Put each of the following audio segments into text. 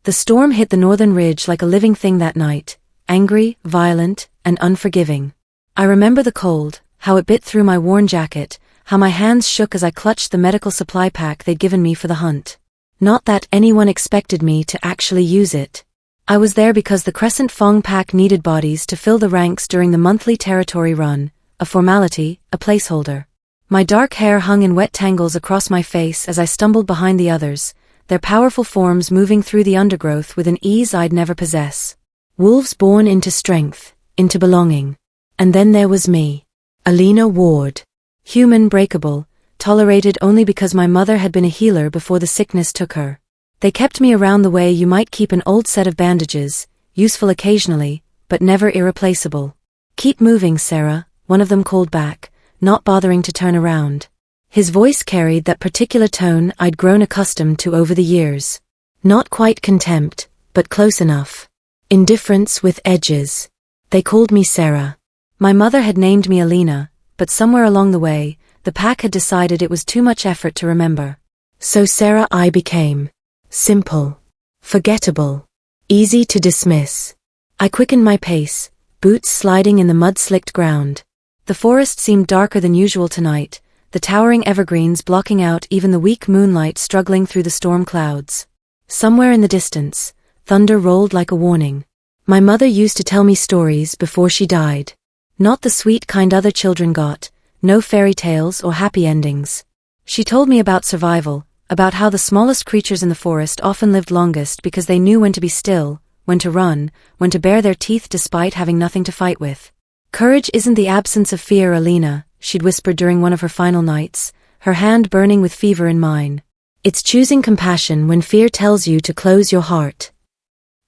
The storm hit the northern ridge like a living thing that night, angry, violent, and unforgiving. I remember the cold, how it bit through my worn jacket, how my hands shook as I clutched the medical supply pack they'd given me for the hunt. Not that anyone expected me to actually use it. I was there because the Crescent Fong pack needed bodies to fill the ranks during the monthly territory run, a formality, a placeholder. My dark hair hung in wet tangles across my face as I stumbled behind the others, their powerful forms moving through the undergrowth with an ease I'd never possess. Wolves born into strength, into belonging. And then there was me. Alina Ward. Human, breakable, tolerated only because my mother had been a healer before the sickness took her. They kept me around the way you might keep an old set of bandages, useful occasionally, but never irreplaceable. "Keep moving, Sarah," one of them called back, not bothering to turn around. His voice carried that particular tone I'd grown accustomed to over the years. Not quite contempt, but close enough. Indifference with edges. They called me Sarah. My mother had named me Alina, but somewhere along the way, the pack had decided it was too much effort to remember. So Sarah I became. Simple. Forgettable. Easy to dismiss. I quickened my pace, boots sliding in the mud-slicked ground. The forest seemed darker than usual tonight, the towering evergreens blocking out even the weak moonlight struggling through the storm clouds. Somewhere in the distance, thunder rolled like a warning. My mother used to tell me stories before she died. Not the sweet kind other children got, no fairy tales or happy endings. She told me about survival, about how the smallest creatures in the forest often lived longest because they knew when to be still, when to run, when to bare their teeth despite having nothing to fight with. "Courage isn't the absence of fear, Alina," she'd whispered during one of her final nights, her hand burning with fever in mine. "It's choosing compassion when fear tells you to close your heart."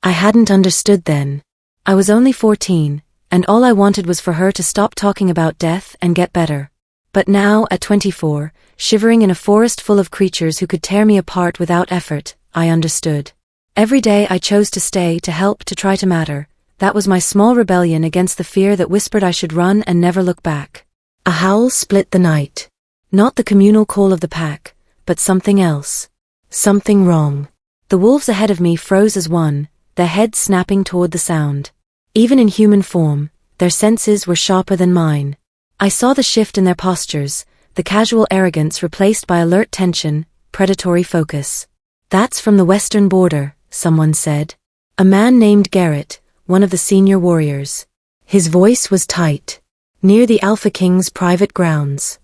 I hadn't understood then. I was only 14, and all I wanted was for her to stop talking about death and get better. But now, at 24, shivering in a forest full of creatures who could tear me apart without effort, I understood. Every day I chose to stay, to help, to try to matter. That was my small rebellion against the fear that whispered I should run and never look back. A howl split the night. Not the communal call of the pack, but something else. Something wrong. The wolves ahead of me froze as one, their heads snapping toward the sound. Even in human form, their senses were sharper than mine. I saw the shift in their postures, the casual arrogance replaced by alert tension, predatory focus. "That's from the western border," someone said. A man named Garrett, one of the senior warriors. His voice was tight. "Near the Alpha King's private grounds."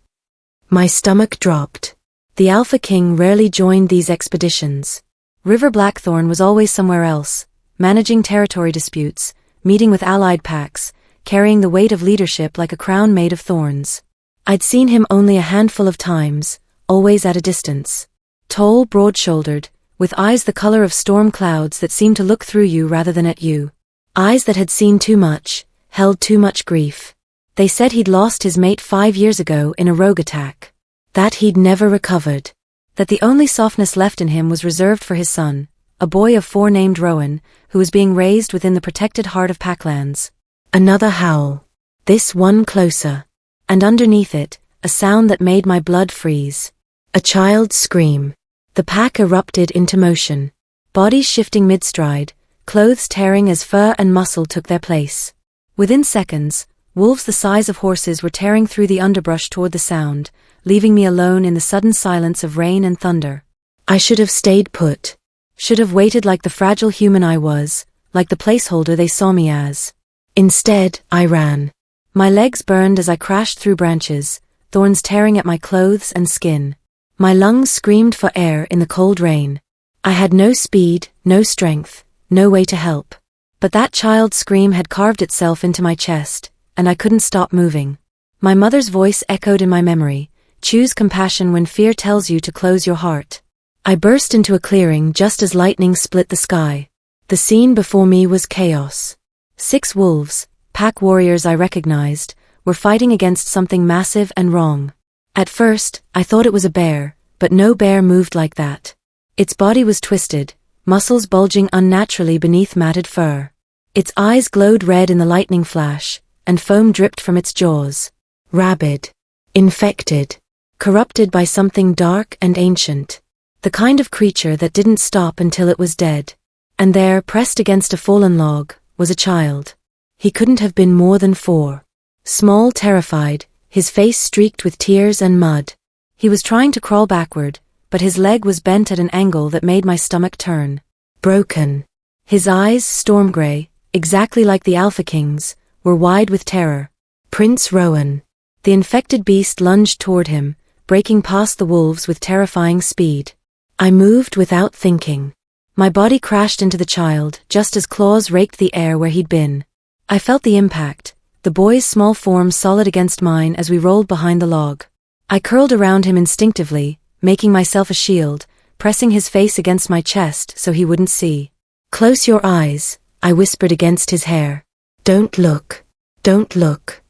My stomach dropped. The Alpha King rarely joined these expeditions. River Blackthorn was always somewhere else, managing territory disputes, meeting with allied packs, carrying the weight of leadership like a crown made of thorns. I'd seen him only a handful of times, always at a distance. Tall, broad-shouldered, with eyes the color of storm clouds that seemed to look through you rather than at you. Eyes that had seen too much, held too much grief. They said he'd lost his mate 5 years ago in a rogue attack. That he'd never recovered. That the only softness left in him was reserved for his son, a boy of 4 named Rowan, who was being raised within the protected heart of Packlands. Another howl. This one closer. And underneath it, a sound that made my blood freeze. A child's scream. The pack erupted into motion. Bodies shifting mid-stride, clothes tearing as fur and muscle took their place. Within seconds, wolves the size of horses were tearing through the underbrush toward the sound, leaving me alone in the sudden silence of rain and thunder. I should have stayed put. Should have waited like the fragile human I was, like the placeholder they saw me as. Instead, I ran. My legs burned as I crashed through branches, thorns tearing at my clothes and skin. My lungs screamed for air in the cold rain. I had no speed, no strength, no way to help. But that child's scream had carved itself into my chest, and I couldn't stop moving. My mother's voice echoed in my memory. "Choose compassion when fear tells you to close your heart." I burst into a clearing just as lightning split the sky. The scene before me was chaos. 6 wolves, pack warriors I recognized, were fighting against something massive and wrong. At first, I thought it was a bear, but no bear moved like that. Its body was twisted, muscles bulging unnaturally beneath matted fur. Its eyes glowed red in the lightning flash, and foam dripped from its jaws. Rabid. Infected. Corrupted by something dark and ancient. The kind of creature that didn't stop until it was dead. And there, pressed against a fallen log, was a child. He couldn't have been more than 4. Small, terrified, his face streaked with tears and mud. He was trying to crawl backward, but his leg was bent at an angle that made my stomach turn. Broken. His eyes, storm grey, exactly like the Alpha King's, were wide with terror. Prince Rowan. The infected beast lunged toward him, breaking past the wolves with terrifying speed. I moved without thinking. My body crashed into the child just as claws raked the air where he'd been. I felt the impact, the boy's small form solid against mine as we rolled behind the log. I curled around him instinctively, making myself a shield, pressing his face against my chest so he wouldn't see. "Close your eyes," I whispered against his hair. "Don't look. Don't look."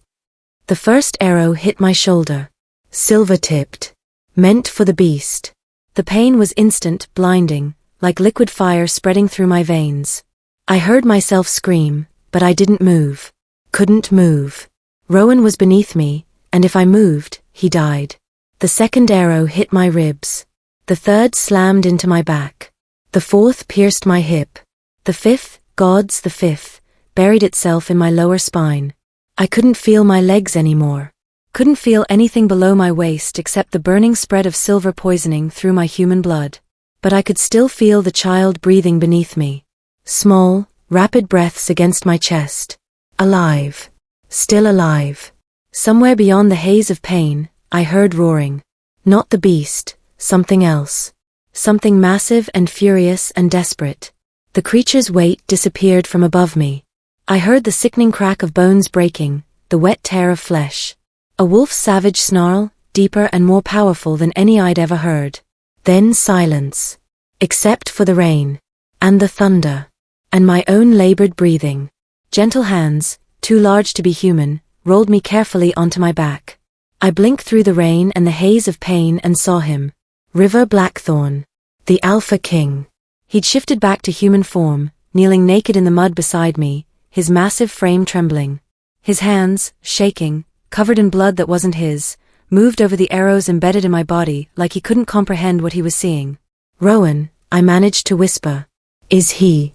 The first arrow hit my shoulder. Silver-tipped. Meant for the beast. The pain was instant, blinding, like liquid fire spreading through my veins. I heard myself scream, but I didn't move. Couldn't move. Rowan was beneath me, and if I moved, he died. The second arrow hit my ribs. The third slammed into my back. The fourth pierced my hip. The fifth, gods, the fifth, buried itself in my lower spine. I couldn't feel my legs anymore. Couldn't feel anything below my waist except the burning spread of silver poisoning through my human blood. But I could still feel the child breathing beneath me. Small, rapid breaths against my chest. Alive. Still alive. Somewhere beyond the haze of pain, I heard roaring. Not the beast, something else. Something massive and furious and desperate. The creature's weight disappeared from above me. I heard the sickening crack of bones breaking, the wet tear of flesh. A wolf's savage snarl, deeper and more powerful than any I'd ever heard. Then silence. Except for the rain. And the thunder. And my own labored breathing. Gentle hands, too large to be human, rolled me carefully onto my back. I blinked through the rain and the haze of pain and saw him. River Blackthorn. The Alpha King. He'd shifted back to human form, kneeling naked in the mud beside me, his massive frame trembling. His hands, shaking, covered in blood that wasn't his, moved over the arrows embedded in my body like he couldn't comprehend what he was seeing. "Rowan," I managed to whisper. "Is he?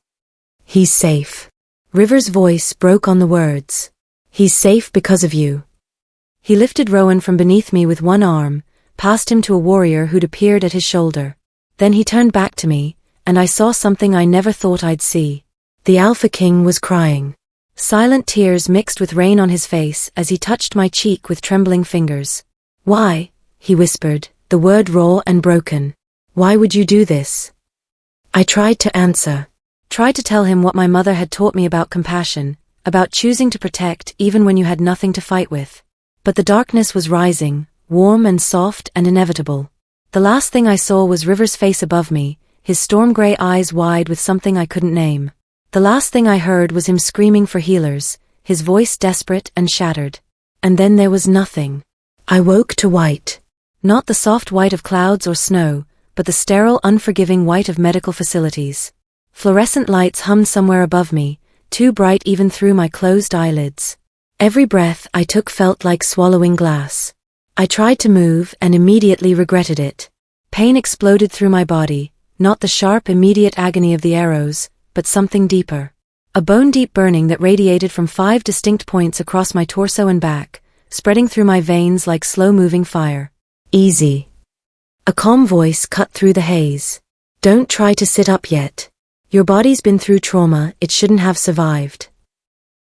He's safe." River's voice broke on the words. "He's safe because of you." He lifted Rowan from beneath me with one arm, passed him to a warrior who'd appeared at his shoulder. Then he turned back to me, and I saw something I never thought I'd see. The Alpha King was crying. Silent tears mixed with rain on his face as he touched my cheek with trembling fingers. "Why?" he whispered, the word raw and broken. "Why would you do this?" I tried to answer. Tried to tell him what my mother had taught me about compassion, about choosing to protect even when you had nothing to fight with. But the darkness was rising, warm and soft and inevitable. The last thing I saw was River's face above me, his storm-grey eyes wide with something I couldn't name. The last thing I heard was him screaming for healers, his voice desperate and shattered. And then there was nothing. I woke to white. Not the soft white of clouds or snow, but the sterile, unforgiving white of medical facilities. Fluorescent lights hummed somewhere above me, too bright even through my closed eyelids. Every breath I took felt like swallowing glass. I tried to move and immediately regretted it. Pain exploded through my body, not the sharp, immediate agony of the arrows, but something deeper. A bone-deep burning that radiated from 5 distinct points across my torso and back, spreading through my veins like slow-moving fire. "Easy." A calm voice cut through the haze. "Don't try to sit up yet. Your body's been through trauma it shouldn't have survived."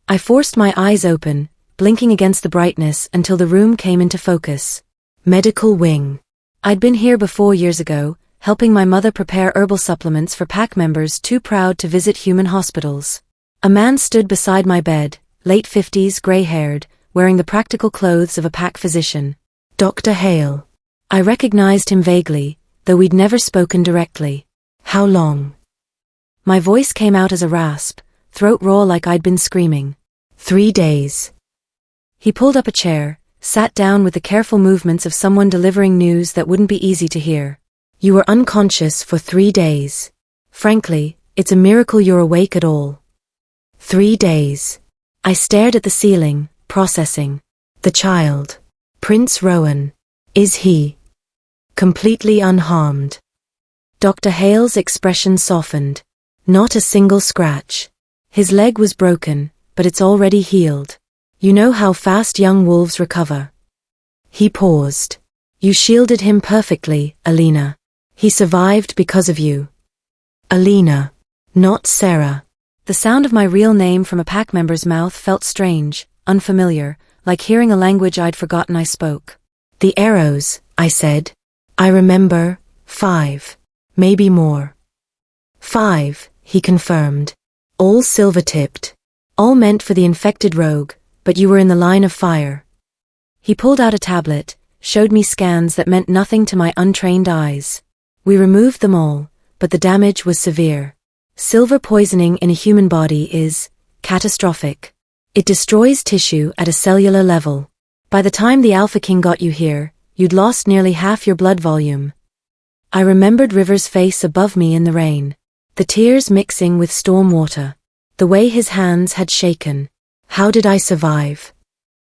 I forced my eyes open, blinking against the brightness until the room came into focus. Medical wing. I'd been here before years ago, helping my mother prepare herbal supplements for pack members too proud to visit human hospitals. A man stood beside my bed, late 50s, gray-haired, wearing the practical clothes of a pack physician. Dr. Hale. I recognized him vaguely, though we'd never spoken directly. "How long?" My voice came out as a rasp, throat raw like I'd been screaming. 3 days. He pulled up a chair, sat down with the careful movements of someone delivering news that wouldn't be easy to hear. "You were unconscious for 3 days. Frankly, it's a miracle you're awake at all." 3 days. I stared at the ceiling, processing. The child. Prince Rowan. Is he completely unharmed? Dr. Hale's expression softened. Not a single scratch. His leg was broken, but it's already healed. You know how fast young wolves recover. He paused. You shielded him perfectly, Alina. He survived because of you. Alina. Not Sarah. The sound of my real name from a pack member's mouth felt strange, unfamiliar, like hearing a language I'd forgotten I spoke. The arrows, I said. I remember, 5. Maybe more. 5, he confirmed. All silver-tipped. All meant for the infected rogue, but you were in the line of fire. He pulled out a tablet, showed me scans that meant nothing to my untrained eyes. We removed them all, but the damage was severe. Silver poisoning in a human body is catastrophic. It destroys tissue at a cellular level. By the time the Alpha King got you here, you'd lost nearly half your blood volume. I remembered River's face above me in the rain, the tears mixing with storm water, the way his hands had shaken. How did I survive?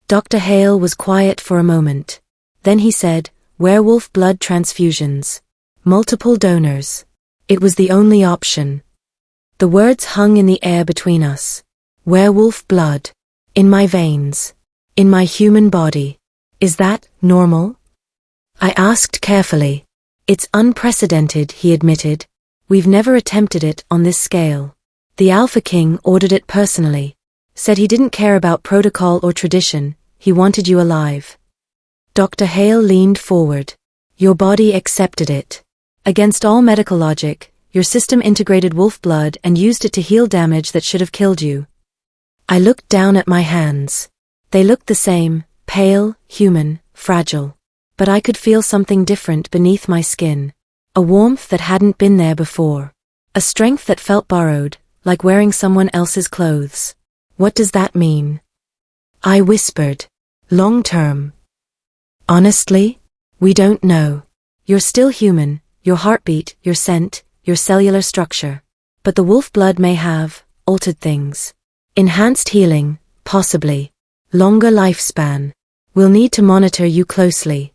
Dr. Hale was quiet for a moment. Then he said, werewolf blood transfusions. Multiple donors. It was the only option. The words hung in the air between us. Werewolf blood. In my veins. In my human body. Is that normal? I asked carefully. It's unprecedented, he admitted. We've never attempted it on this scale. The Alpha King ordered it personally. Said he didn't care about protocol or tradition, he wanted you alive. Dr. Hale leaned forward. Your body accepted it. Against all medical logic, your system integrated wolf blood and used it to heal damage that should have killed you. I looked down at my hands. They looked the same, pale, human, fragile. But I could feel something different beneath my skin. A warmth that hadn't been there before. A strength that felt borrowed, like wearing someone else's clothes. What does that mean? I whispered. Long term. Honestly, we don't know. You're still human, your heartbeat, your scent, your cellular structure. But the wolf blood may have altered things. Enhanced healing, possibly. Longer lifespan. We'll need to monitor you closely.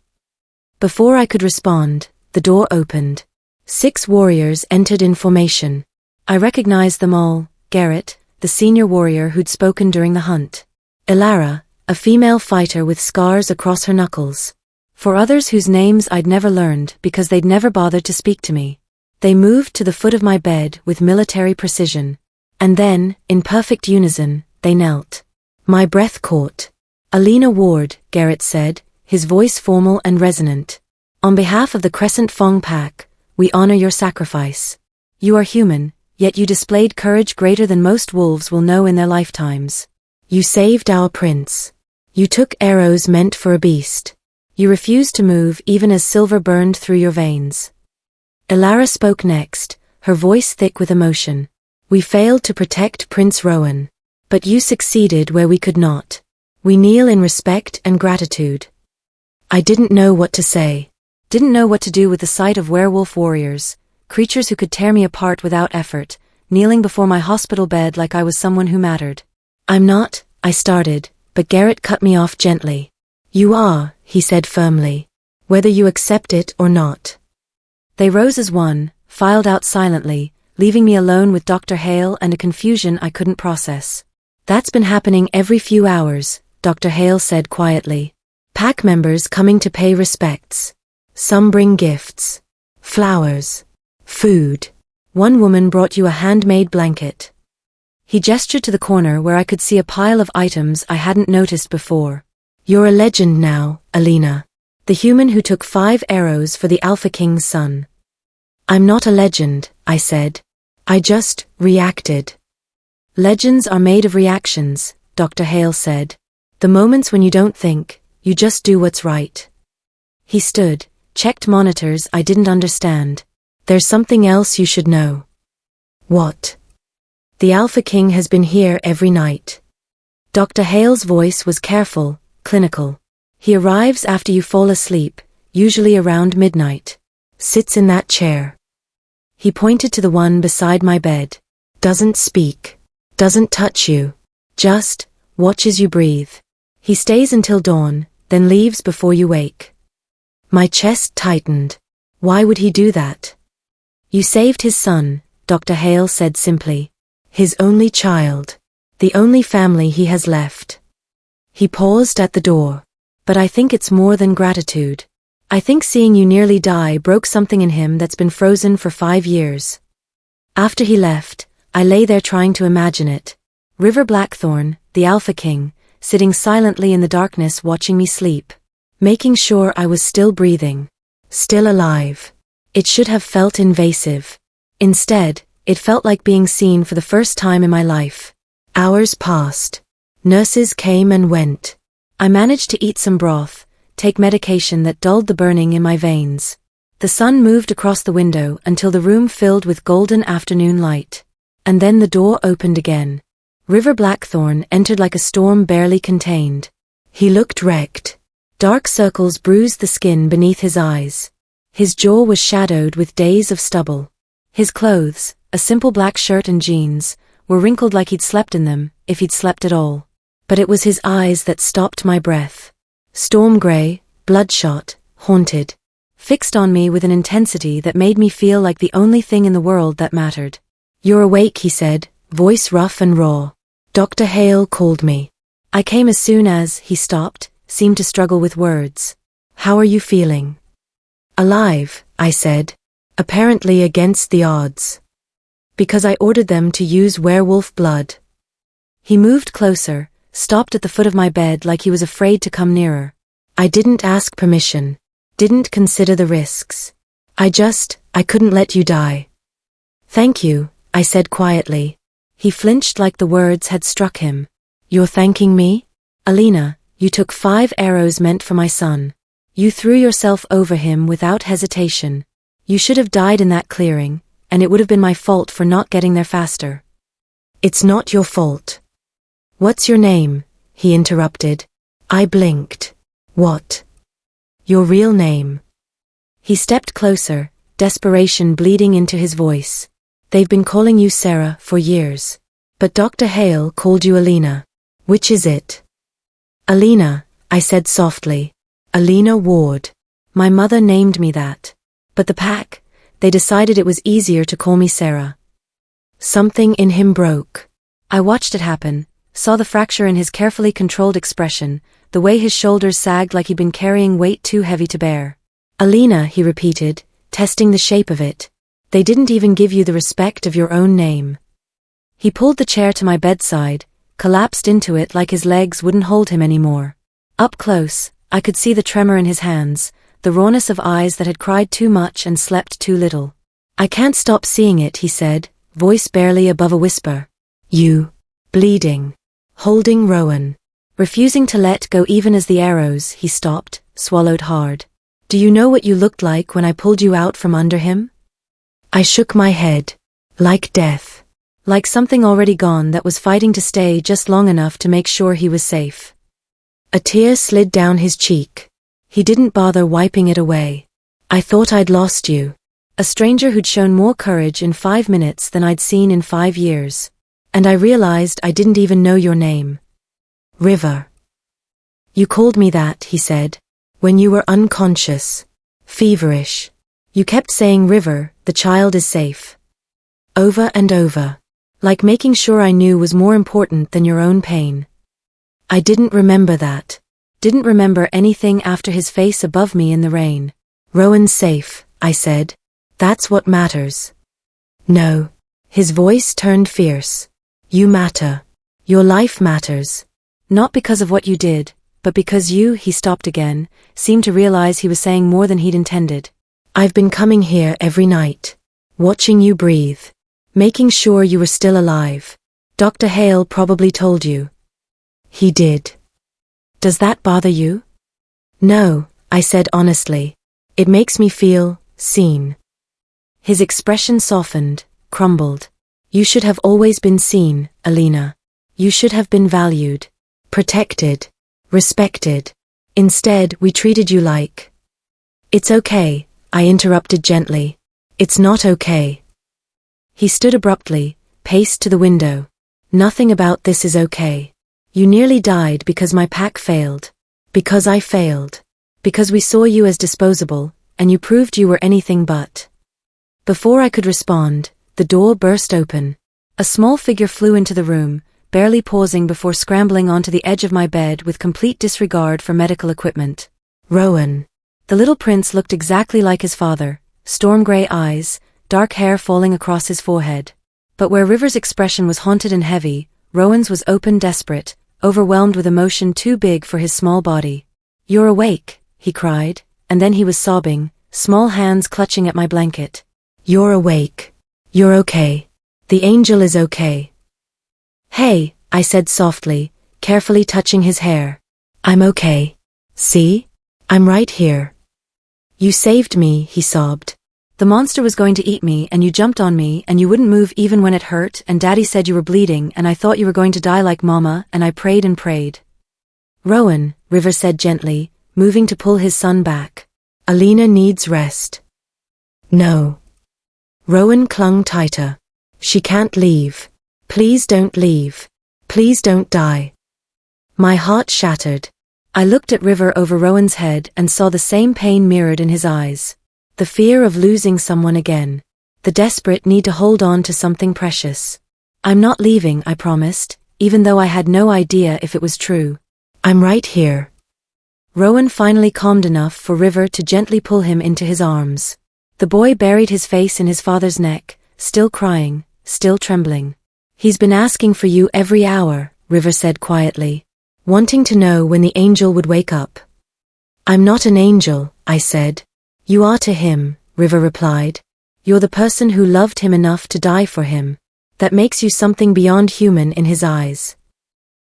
Before I could respond, the door opened. 6 warriors entered in formation. I recognized them all: Garrett, the senior warrior who'd spoken during the hunt. Ilara, a female fighter with scars across her knuckles. For others whose names I'd never learned because they'd never bothered to speak to me. They moved to the foot of my bed with military precision. And then, in perfect unison, they knelt. My breath caught. Alina Ward, Garrett said, his voice formal and resonant. On behalf of the Crescent Fong Pack, we honor your sacrifice. You are human, yet you displayed courage greater than most wolves will know in their lifetimes. You saved our prince. You took arrows meant for a beast. You refused to move even as silver burned through your veins. Ilara spoke next, her voice thick with emotion. We failed to protect Prince Rowan. But you succeeded where we could not. We kneel in respect and gratitude. I didn't know what to say. Didn't know what to do with the sight of werewolf warriors, creatures who could tear me apart without effort, kneeling before my hospital bed like I was someone who mattered. I'm not, I started, but Garrett cut me off gently. You are, he said firmly. Whether you accept it or not. They rose as one, filed out silently, leaving me alone with Dr. Hale and a confusion I couldn't process. That's been happening every few hours, Dr. Hale said quietly. Pack members coming to pay respects. Some bring gifts. Flowers. Food. One woman brought you a handmade blanket. He gestured to the corner where I could see a pile of items I hadn't noticed before. You're a legend now, Alina. The human who took 5 arrows for the Alpha King's son. I'm not a legend, I said. I just reacted. Legends are made of reactions, Dr. Hale said. The moments when you don't think, you just do what's right. He stood, checked monitors I didn't understand. There's something else you should know. What? The Alpha King has been here every night. Dr. Hale's voice was careful, clinical. He arrives after you fall asleep, usually around midnight. Sits in that chair. He pointed to the one beside my bed. Doesn't speak. Doesn't touch you. Just watches you breathe. He stays until dawn, then leaves before you wake. My chest tightened. Why would he do that? You saved his son, Dr. Hale said simply. His only child. The only family he has left. He paused at the door. But I think it's more than gratitude. I think seeing you nearly die broke something in him that's been frozen for 5 years. After he left, I lay there trying to imagine it. River Blackthorn, the Alpha King, sitting silently in the darkness watching me sleep. Making sure I was still breathing. Still alive. It should have felt invasive. Instead, it felt like being seen for the first time in my life. Hours passed. Nurses came and went. I managed to eat some broth, take medication that dulled the burning in my veins. The sun moved across the window until the room filled with golden afternoon light. And then the door opened again. River Blackthorn entered like a storm barely contained. He looked wrecked. Dark circles bruised the skin beneath his eyes. His jaw was shadowed with days of stubble. His clothes, a simple black shirt and jeans, were wrinkled like he'd slept in them, if he'd slept at all. But it was his eyes that stopped my breath. Storm gray, bloodshot, haunted. Fixed on me with an intensity that made me feel like the only thing in the world that mattered. "You're awake," he said, voice rough and raw. "Dr. Hale called me." I came as soon as he stopped, seemed to struggle with words. "How are you feeling?" "Alive," I said. Apparently against the odds. Because I ordered them to use werewolf blood. He moved closer, stopped at the foot of my bed like he was afraid to come nearer. I didn't ask permission. Didn't consider the risks. I couldn't let you die. "Thank you," I said quietly. He flinched like the words had struck him. "You're thanking me? Alina, you took 5 arrows meant for my son. You threw yourself over him without hesitation. You should have died in that clearing, and it would have been my fault for not getting there faster." "It's not your fault." "What's your name?" he interrupted. I blinked. "What?" "Your real name." He stepped closer, desperation bleeding into his voice. "They've been calling you Sarah for years. But Dr. Hale called you Alina. Which is it?" "Alina," I said softly. "Alina Ward. My mother named me that. But the pack, they decided it was easier to call me Sarah." Something in him broke. I watched it happen, saw the fracture in his carefully controlled expression, the way his shoulders sagged like he'd been carrying weight too heavy to bear. "Alina," he repeated, testing the shape of it. "They didn't even give you the respect of your own name." He pulled the chair to my bedside, collapsed into it like his legs wouldn't hold him anymore. Up close, I could see the tremor in his hands, the rawness of eyes that had cried too much and slept too little. "I can't stop seeing it," he said, voice barely above a whisper. "You. Bleeding. Holding Rowan. Refusing to let go even as the arrows." He stopped, swallowed hard. "Do you know what you looked like when I pulled you out from under him?" I shook my head. Like death. Like something already gone that was fighting to stay just long enough to make sure he was safe. A tear slid down his cheek. He didn't bother wiping it away. "I thought I'd lost you." A stranger who'd shown more courage in 5 minutes than I'd seen in 5 years. "And I realized I didn't even know your name." "River." "You called me that," he said. "When you were unconscious. Feverish. You kept saying, 'River, the child is safe.' Over and over. Like making sure I knew was more important than your own pain." I didn't remember that. Didn't remember anything after his face above me in the rain. "Rowan's safe," I said. "That's what matters." "No." His voice turned fierce. "You matter. Your life matters. Not because of what you did, but because you," he stopped again, seemed to realize he was saying more than he'd intended. "I've been coming here every night. Watching you breathe. Making sure you were still alive. Dr. Hale probably told you." "He did." "Does that bother you?" "No," I said honestly. "It makes me feel seen." His expression softened, crumbled. "You should have always been seen, Alina. You should have been valued, protected, respected. Instead, we treated you like—" "It's okay," I interrupted gently. "It's not okay." He stood abruptly, paced to the window. "Nothing about this is okay. You nearly died because my pack failed. Because I failed. Because we saw you as disposable, and you proved you were anything but." Before I could respond, the door burst open. A small figure flew into the room, barely pausing before scrambling onto the edge of my bed with complete disregard for medical equipment. Rowan. The little prince looked exactly like his father, storm-gray eyes, dark hair falling across his forehead. But where River's expression was haunted and heavy, Rowan's was open, desperate, overwhelmed with emotion too big for his small body. "You're awake," he cried, and then he was sobbing, small hands clutching at my blanket. "You're awake. You're okay. The angel is okay." "Hey," I said softly, carefully touching his hair. "I'm okay. See? I'm right here." "You saved me," he sobbed. "The monster was going to eat me and you jumped on me and you wouldn't move even when it hurt and Daddy said you were bleeding and I thought you were going to die like Mama and I prayed and prayed." "Rowan," River said gently, moving to pull his son back. "Alina needs rest." "No." Rowan clung tighter. "She can't leave. Please don't leave. Please don't die." My heart shattered. I looked at River over Rowan's head and saw the same pain mirrored in his eyes. The fear of losing someone again. The desperate need to hold on to something precious. "I'm not leaving," I promised, even though I had no idea if it was true. "I'm right here." Rowan finally calmed enough for River to gently pull him into his arms. The boy buried his face in his father's neck, still crying, still trembling. "He's been asking for you every hour," River said quietly, "wanting to know when the angel would wake up." "I'm not an angel," I said. "You are to him," River replied. "You're the person who loved him enough to die for him. That makes you something beyond human in his eyes."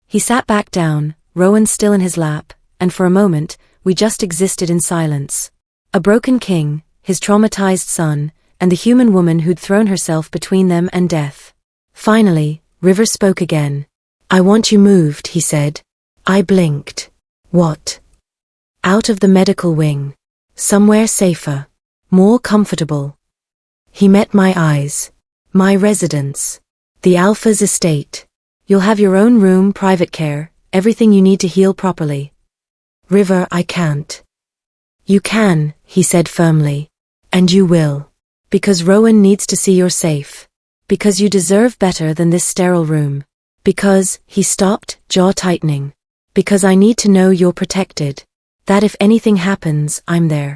He sat back down, Rowan still in his lap, and for a moment, we just existed in silence. A broken king, his traumatized son, and the human woman who'd thrown herself between them and death. Finally, River spoke again. "I want you moved," he said. I blinked. "What?" "Out of the medical wing. Somewhere safer. More comfortable." He met my eyes. "My residence. The Alpha's estate. You'll have your own room, private care, everything you need to heal properly." "River, I can't." "You can," he said firmly. "And you will. Because Rowan needs to see you're safe. Because you deserve better than this sterile room. Because," he stopped, jaw tightening. "Because I need to know you're protected. That if anything happens, I'm there."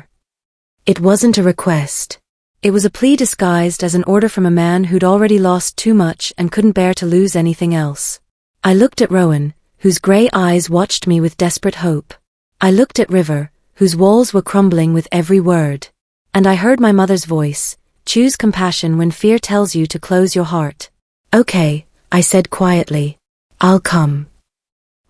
It wasn't a request. It was a plea disguised as an order from a man who'd already lost too much and couldn't bear to lose anything else. I looked at Rowan, whose gray eyes watched me with desperate hope. I looked at River, whose walls were crumbling with every word. And I heard my mother's voice, "Choose compassion when fear tells you to close your heart." "Okay," I said quietly. "I'll come."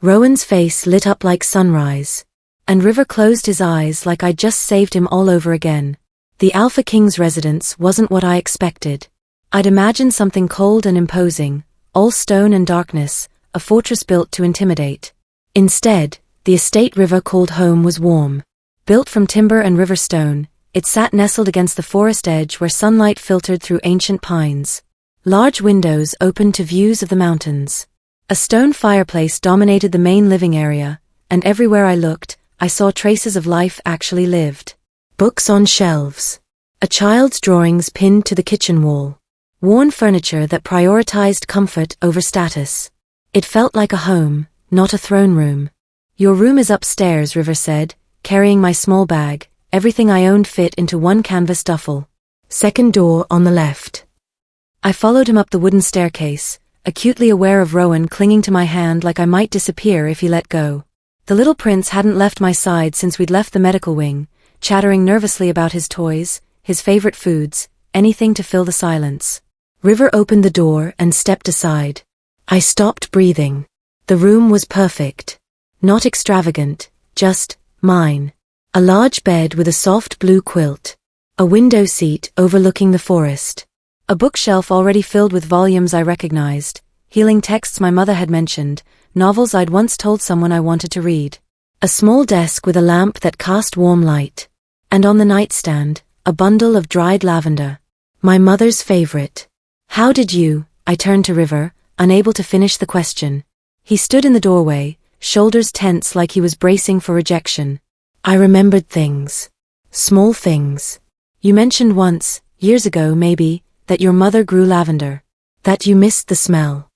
Rowan's face lit up like sunrise. And River closed his eyes like I'd just saved him all over again. The Alpha King's residence wasn't what I expected. I'd imagined something cold and imposing, all stone and darkness, a fortress built to intimidate. Instead, the estate River called home was warm. Built from timber and river stone, it sat nestled against the forest edge where sunlight filtered through ancient pines. Large windows opened to views of the mountains. A stone fireplace dominated the main living area, and everywhere I looked, I saw traces of life actually lived. Books on shelves. A child's drawings pinned to the kitchen wall. Worn furniture that prioritized comfort over status. It felt like a home, not a throne room. "Your room is upstairs," River said, carrying my small bag. Everything I owned fit into one canvas duffel. "Second door on the left." I followed him up the wooden staircase, acutely aware of Rowan clinging to my hand like I might disappear if he let go. The little prince hadn't left my side since we'd left the medical wing, chattering nervously about his toys, his favorite foods, anything to fill the silence. River opened the door and stepped aside. I stopped breathing. The room was perfect. Not extravagant, just mine. A large bed with a soft blue quilt. A window seat overlooking the forest. A bookshelf already filled with volumes I recognized, healing texts my mother had mentioned, novels I'd once told someone I wanted to read. A small desk with a lamp that cast warm light. And on the nightstand, a bundle of dried lavender. My mother's favorite. "How did you?" I turned to River, unable to finish the question. He stood in the doorway, shoulders tense like he was bracing for rejection. I remembered things. Small things. "You mentioned once, years ago maybe, that your mother grew lavender. That you missed the smell.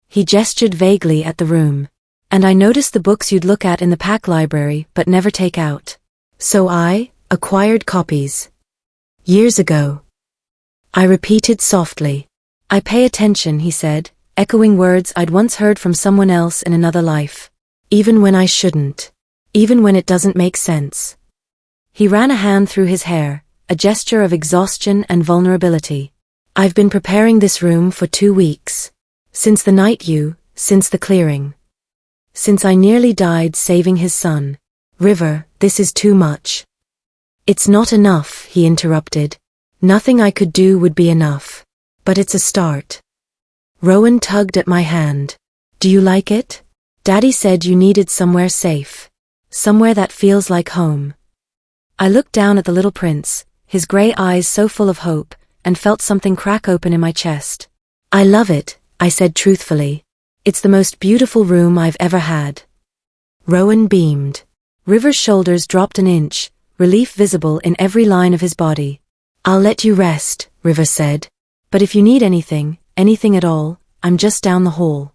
He gestured vaguely at the room. And I noticed the books you'd look at in the pack library but never take out. So I acquired copies. Years ago. I repeated softly. I pay attention, he said, echoing words I'd once heard from someone else in another life. Even when I shouldn't. Even when it doesn't make sense. He ran a hand through his hair, a gesture of exhaustion and vulnerability. I've been preparing this room for 2 weeks. Since the night since the clearing. Since I nearly died saving his son. River, this is too much. It's not enough, he interrupted. Nothing I could do would be enough. But it's a start. Rowan tugged at my hand. Do you like it? Daddy said you needed somewhere safe. Somewhere that feels like home. I looked down at the little prince, his grey eyes so full of hope, and felt something crack open in my chest. I love it, I said truthfully. It's the most beautiful room I've ever had. Rowan beamed. River's shoulders dropped an inch, relief visible in every line of his body. I'll let you rest, River said. But if you need anything at all, I'm just down the hall.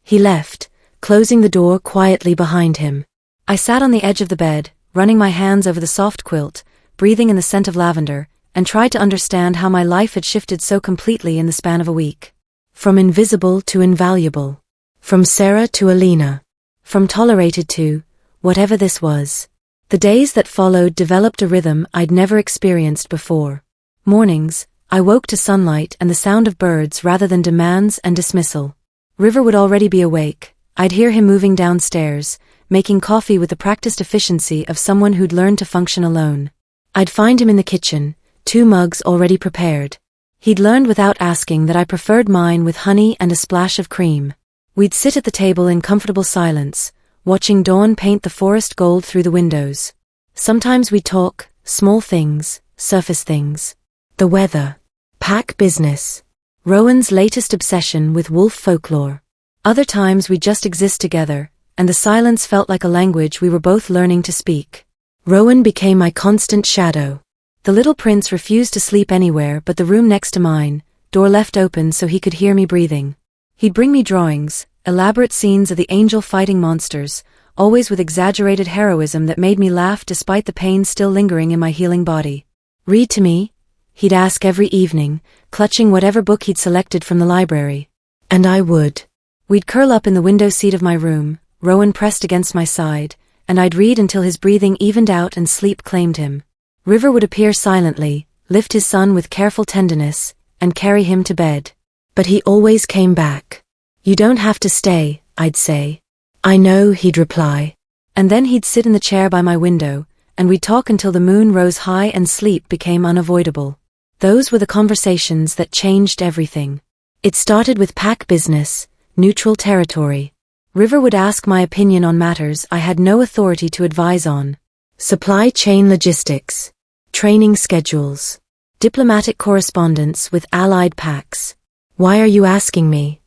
He left, closing the door quietly behind him. I sat on the edge of the bed, running my hands over the soft quilt, breathing in the scent of lavender, and tried to understand how my life had shifted so completely in the span of a week. From invisible to invaluable. From Sarah to Alina. From tolerated to whatever this was. The days that followed developed a rhythm I'd never experienced before. Mornings, I woke to sunlight and the sound of birds rather than demands and dismissal. River would already be awake. I'd hear him moving downstairs, making coffee with the practiced efficiency of someone who'd learned to function alone. I'd find him in the kitchen, 2 mugs already prepared. He'd learned without asking that I preferred mine with honey and a splash of cream. We'd sit at the table in comfortable silence, watching dawn paint the forest gold through the windows. Sometimes we'd talk, small things, surface things. The weather. Pack business. Rowan's latest obsession with wolf folklore. Other times we'd just exist together, and the silence felt like a language we were both learning to speak. Rowan became my constant shadow. The little prince refused to sleep anywhere but the room next to mine, door left open so he could hear me breathing. He'd bring me drawings, elaborate scenes of the angel fighting monsters, always with exaggerated heroism that made me laugh despite the pain still lingering in my healing body. Read to me, he'd ask every evening, clutching whatever book he'd selected from the library. And I would. We'd curl up in the window seat of my room, Rowan pressed against my side, and I'd read until his breathing evened out and sleep claimed him. River would appear silently, lift his son with careful tenderness, and carry him to bed. But he always came back. You don't have to stay, I'd say. I know, he'd reply. And then he'd sit in the chair by my window, and we'd talk until the moon rose high and sleep became unavoidable. Those were the conversations that changed everything. It started with pack business, neutral territory. River would ask my opinion on matters I had no authority to advise on. Supply chain logistics. Training schedules. Diplomatic correspondence with allied packs. Why are you asking me?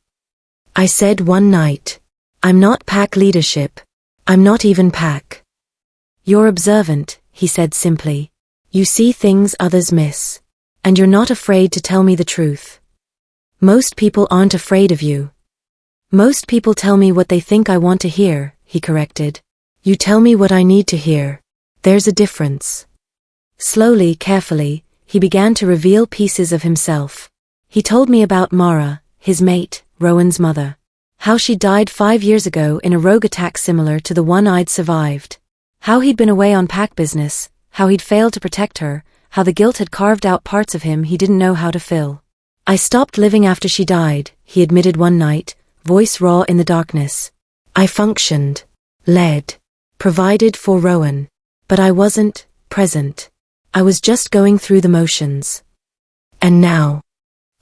I said one night. I'm not pack leadership. I'm not even pack. You're observant, he said simply. You see things others miss. And you're not afraid to tell me the truth. Most people aren't afraid of you. Most people tell me what they think I want to hear, he corrected. You tell me what I need to hear. There's a difference. Slowly, carefully, he began to reveal pieces of himself. He told me about Mara, his mate, Rowan's mother. How she died 5 years ago in a rogue attack similar to the one I'd survived. How he'd been away on pack business, how he'd failed to protect her, how the guilt had carved out parts of him he didn't know how to fill. I stopped living after she died, he admitted one night, voice raw in the darkness. I functioned. Led. Provided for Rowan. But I wasn't present. I was just going through the motions. And now?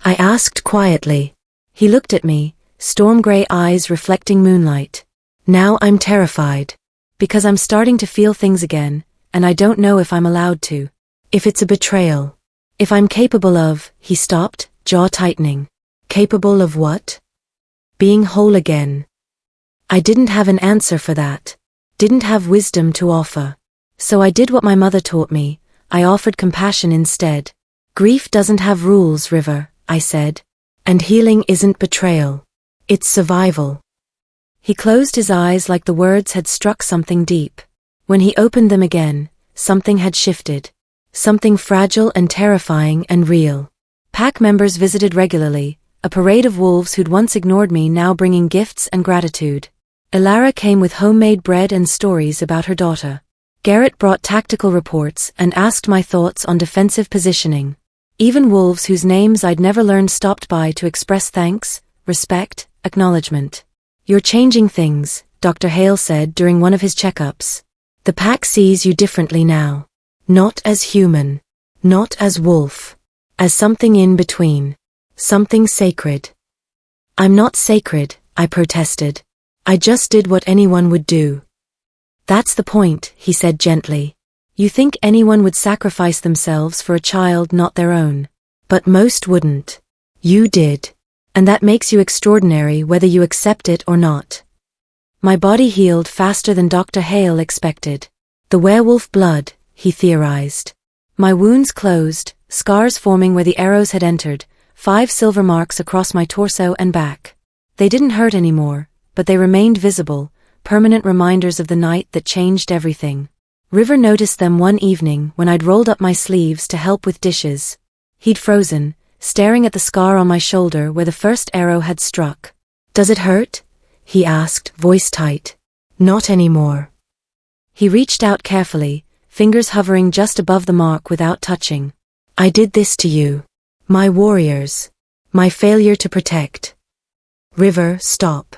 I asked quietly. He looked at me, storm-gray eyes reflecting moonlight. Now I'm terrified. Because I'm starting to feel things again, and I don't know if I'm allowed to. If it's a betrayal. If I'm capable of, he stopped, jaw tightening. Capable of what? Being whole again. I didn't have an answer for that. Didn't have wisdom to offer. So I did what my mother taught me, I offered compassion instead. Grief doesn't have rules, River, I said. And healing isn't betrayal. It's survival. He closed his eyes like the words had struck something deep. When he opened them again, something had shifted. Something fragile and terrifying and real. Pack members visited regularly, a parade of wolves who'd once ignored me now bringing gifts and gratitude. Ilara came with homemade bread and stories about her daughter. Garrett brought tactical reports and asked my thoughts on defensive positioning. Even wolves whose names I'd never learned stopped by to express thanks, respect, acknowledgement. You're changing things, Dr. Hale said during one of his checkups. The pack sees you differently now. Not as human. Not as wolf. As something in between. Something sacred. I'm not sacred, I protested. I just did what anyone would do. That's the point, he said gently. You think anyone would sacrifice themselves for a child not their own. But most wouldn't. You did. And that makes you extraordinary whether you accept it or not. My body healed faster than Dr. Hale expected. The werewolf blood, he theorized. My wounds closed, scars forming where the arrows had entered, 5 silver marks across my torso and back. They didn't hurt anymore, but they remained visible, permanent reminders of the night that changed everything. River noticed them one evening when I'd rolled up my sleeves to help with dishes. He'd frozen, staring at the scar on my shoulder where the first arrow had struck. Does it hurt? He asked, voice tight. Not anymore. He reached out carefully, fingers hovering just above the mark without touching. I did this to you. My warriors. My failure to protect. River, stop.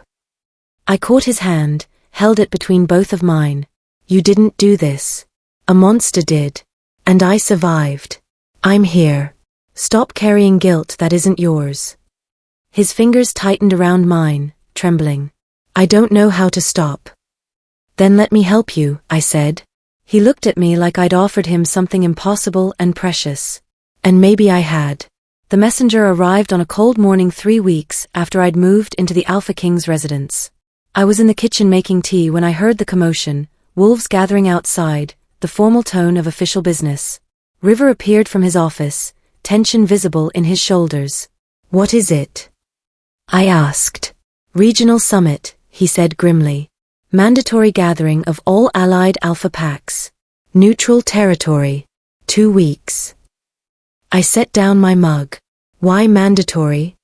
I caught his hand, held it between both of mine. You didn't do this. A monster did. And I survived. I'm here. Stop carrying guilt that isn't yours. His fingers tightened around mine, trembling. I don't know how to stop. Then let me help you, I said. He looked at me like I'd offered him something impossible and precious. And maybe I had. The messenger arrived on a cold morning 3 weeks after I'd moved into the Alpha King's residence. I was in the kitchen making tea when I heard the commotion, wolves gathering outside, the formal tone of official business. River appeared from his office, tension visible in his shoulders. What is it? I asked. Regional summit, he said grimly. Mandatory gathering of all allied alpha packs. Neutral territory. 2 weeks. I set down my mug. Why mandatory?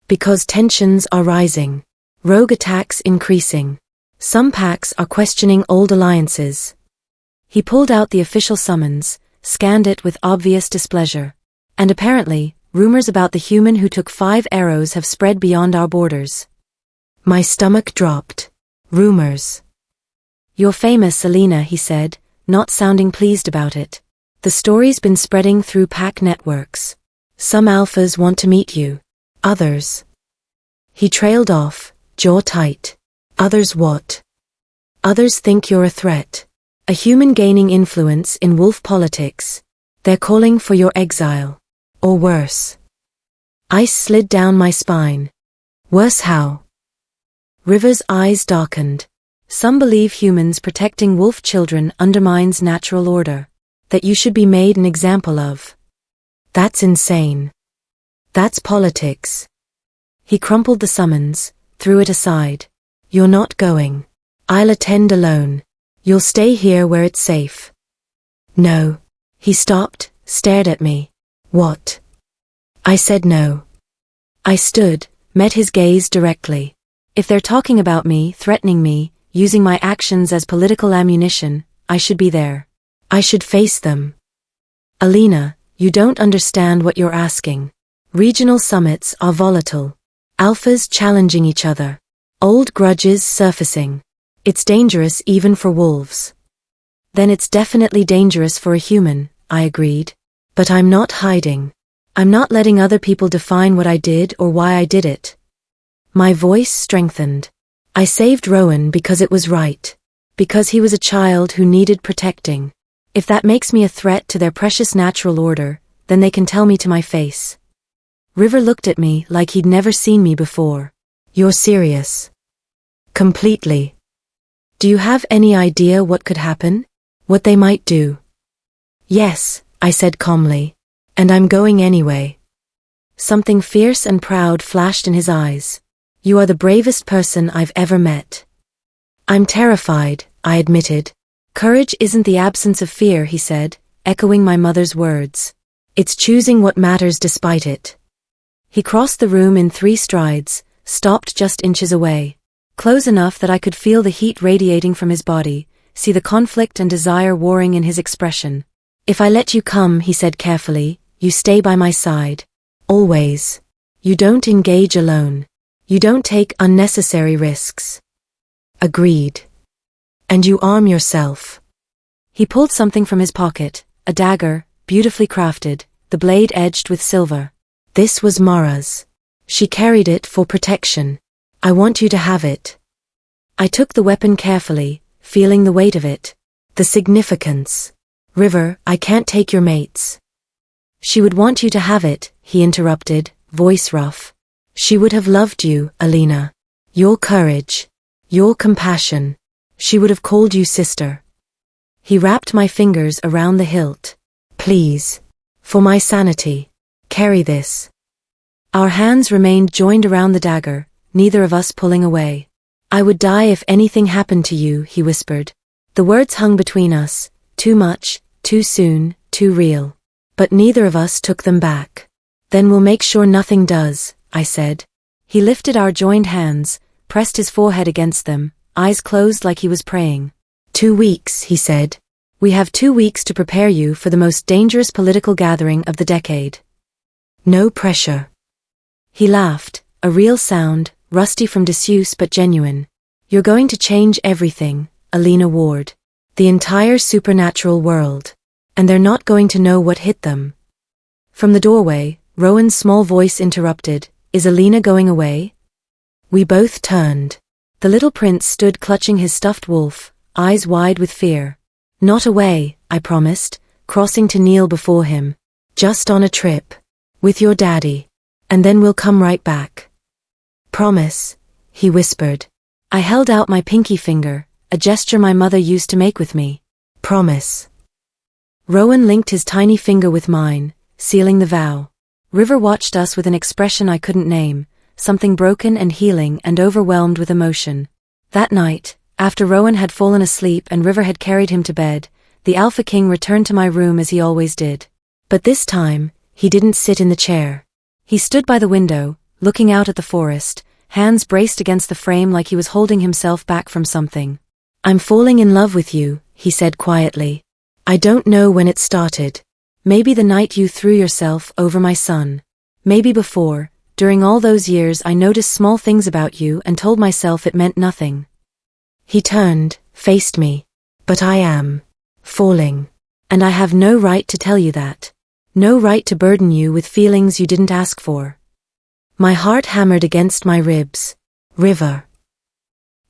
Because tensions are rising. Rogue attacks increasing. Some packs are questioning old alliances. He pulled out the official summons, scanned it with obvious displeasure. And apparently, rumors about the human who took 5 arrows have spread beyond our borders. My stomach dropped. Rumors. You're famous, Alina, he said, not sounding pleased about it. The story's been spreading through pack networks. Some alphas want to meet you. Others. He trailed off, jaw tight. Others what? Others think you're a threat. A human gaining influence in wolf politics. They're calling for your exile. Or worse. Ice slid down my spine. Worse how? River's eyes darkened. Some believe humans protecting wolf children undermines natural order. That you should be made an example of. That's insane. That's politics. He crumpled the summons, threw it aside. You're not going. I'll attend alone. You'll stay here where it's safe. No. He stopped, stared at me. What? I said no. I stood, met his gaze directly. If they're talking about me, threatening me, using my actions as political ammunition, I should be there. I should face them. Alina, you don't understand what you're asking. Regional summits are volatile. Alphas challenging each other. Old grudges surfacing. It's dangerous even for wolves. Then it's definitely dangerous for a human, I agreed. But I'm not hiding. I'm not letting other people define what I did or why I did it. My voice strengthened. I saved Rowan because it was right. Because he was a child who needed protecting. If that makes me a threat to their precious natural order, then they can tell me to my face. River looked at me like he'd never seen me before. You're serious. Completely. Do you have any idea what could happen? What they might do? Yes, I said calmly. And I'm going anyway. Something fierce and proud flashed in his eyes. You are the bravest person I've ever met. I'm terrified, I admitted. Courage isn't the absence of fear, he said, echoing my mother's words. It's choosing what matters despite it. He crossed the room in 3 strides, stopped just inches away. Close enough that I could feel the heat radiating from his body, see the conflict and desire warring in his expression. If I let you come, he said carefully, you stay by my side. Always. You don't engage alone. You don't take unnecessary risks. Agreed. And you arm yourself. He pulled something from his pocket, a dagger, beautifully crafted, the blade edged with silver. This was Mara's. She carried it for protection. I want you to have it. I took the weapon carefully, feeling the weight of it. The significance. River, I can't take your mates. She would want you to have it, he interrupted, voice rough. She would have loved you, Alina. Your courage. Your compassion. She would have called you sister. He wrapped my fingers around the hilt. Please. For my sanity. Carry this. Our hands remained joined around the dagger, neither of us pulling away. I would die if anything happened to you, he whispered. The words hung between us, too much, too soon, too real. But neither of us took them back. Then we'll make sure nothing does, I said. He lifted our joined hands, pressed his forehead against them, eyes closed like he was praying. 2 weeks, he said. We have 2 weeks to prepare you for the most dangerous political gathering of the decade. No pressure. He laughed, a real sound, rusty from disuse but genuine. You're going to change everything, Alina Ward. The entire supernatural world. And they're not going to know what hit them. From the doorway, Rowan's small voice interrupted, Is Alina going away? We both turned. The little prince stood clutching his stuffed wolf, eyes wide with fear. Not away, I promised, crossing to kneel before him. Just on a trip. With your daddy. And then we'll come right back. Promise, he whispered. I held out my pinky finger, a gesture my mother used to make with me. Promise. Rowan linked his tiny finger with mine, sealing the vow. River watched us with an expression I couldn't name, something broken and healing and overwhelmed with emotion. That night, after Rowan had fallen asleep and River had carried him to bed, the Alpha King returned to my room as he always did. But this time, he didn't sit in the chair. He stood by the window, looking out at the forest, hands braced against the frame like he was holding himself back from something. I'm falling in love with you, he said quietly. I don't know when it started. Maybe the night you threw yourself over my son. Maybe before, during all those years I noticed small things about you and told myself it meant nothing. He turned, faced me. But I am falling. And I have no right to tell you that. No right to burden you with feelings you didn't ask for. My heart hammered against my ribs. River.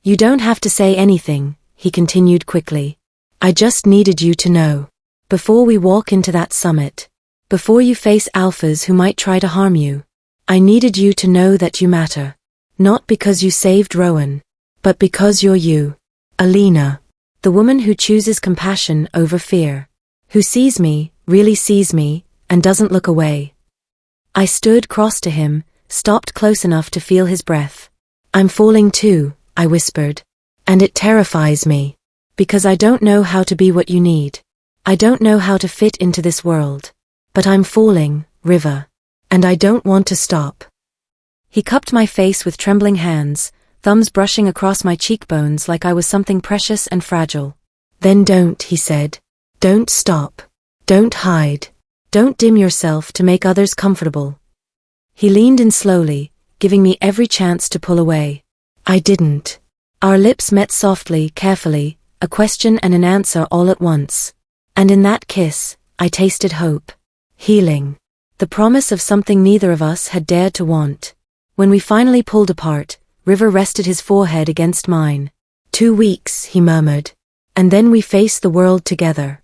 You don't have to say anything, he continued quickly. I just needed you to know. Before we walk into that summit. Before you face alphas who might try to harm you. I needed you to know that you matter. Not because you saved Rowan. But because you're you. Alina. The woman who chooses compassion over fear. Who sees me, really sees me, and doesn't look away. I stood cross to him, stopped close enough to feel his breath. I'm falling too, I whispered. And it terrifies me. Because I don't know how to be what you need. I don't know how to fit into this world. But I'm falling, River. And I don't want to stop. He cupped my face with trembling hands, thumbs brushing across my cheekbones like I was something precious and fragile. Then don't, he said. Don't stop. Don't hide. Don't dim yourself to make others comfortable. He leaned in slowly, giving me every chance to pull away. I didn't. Our lips met softly, carefully, a question and an answer all at once. And in that kiss, I tasted hope. Healing. The promise of something neither of us had dared to want. When we finally pulled apart, River rested his forehead against mine. 2 weeks, he murmured. And then we face the world together.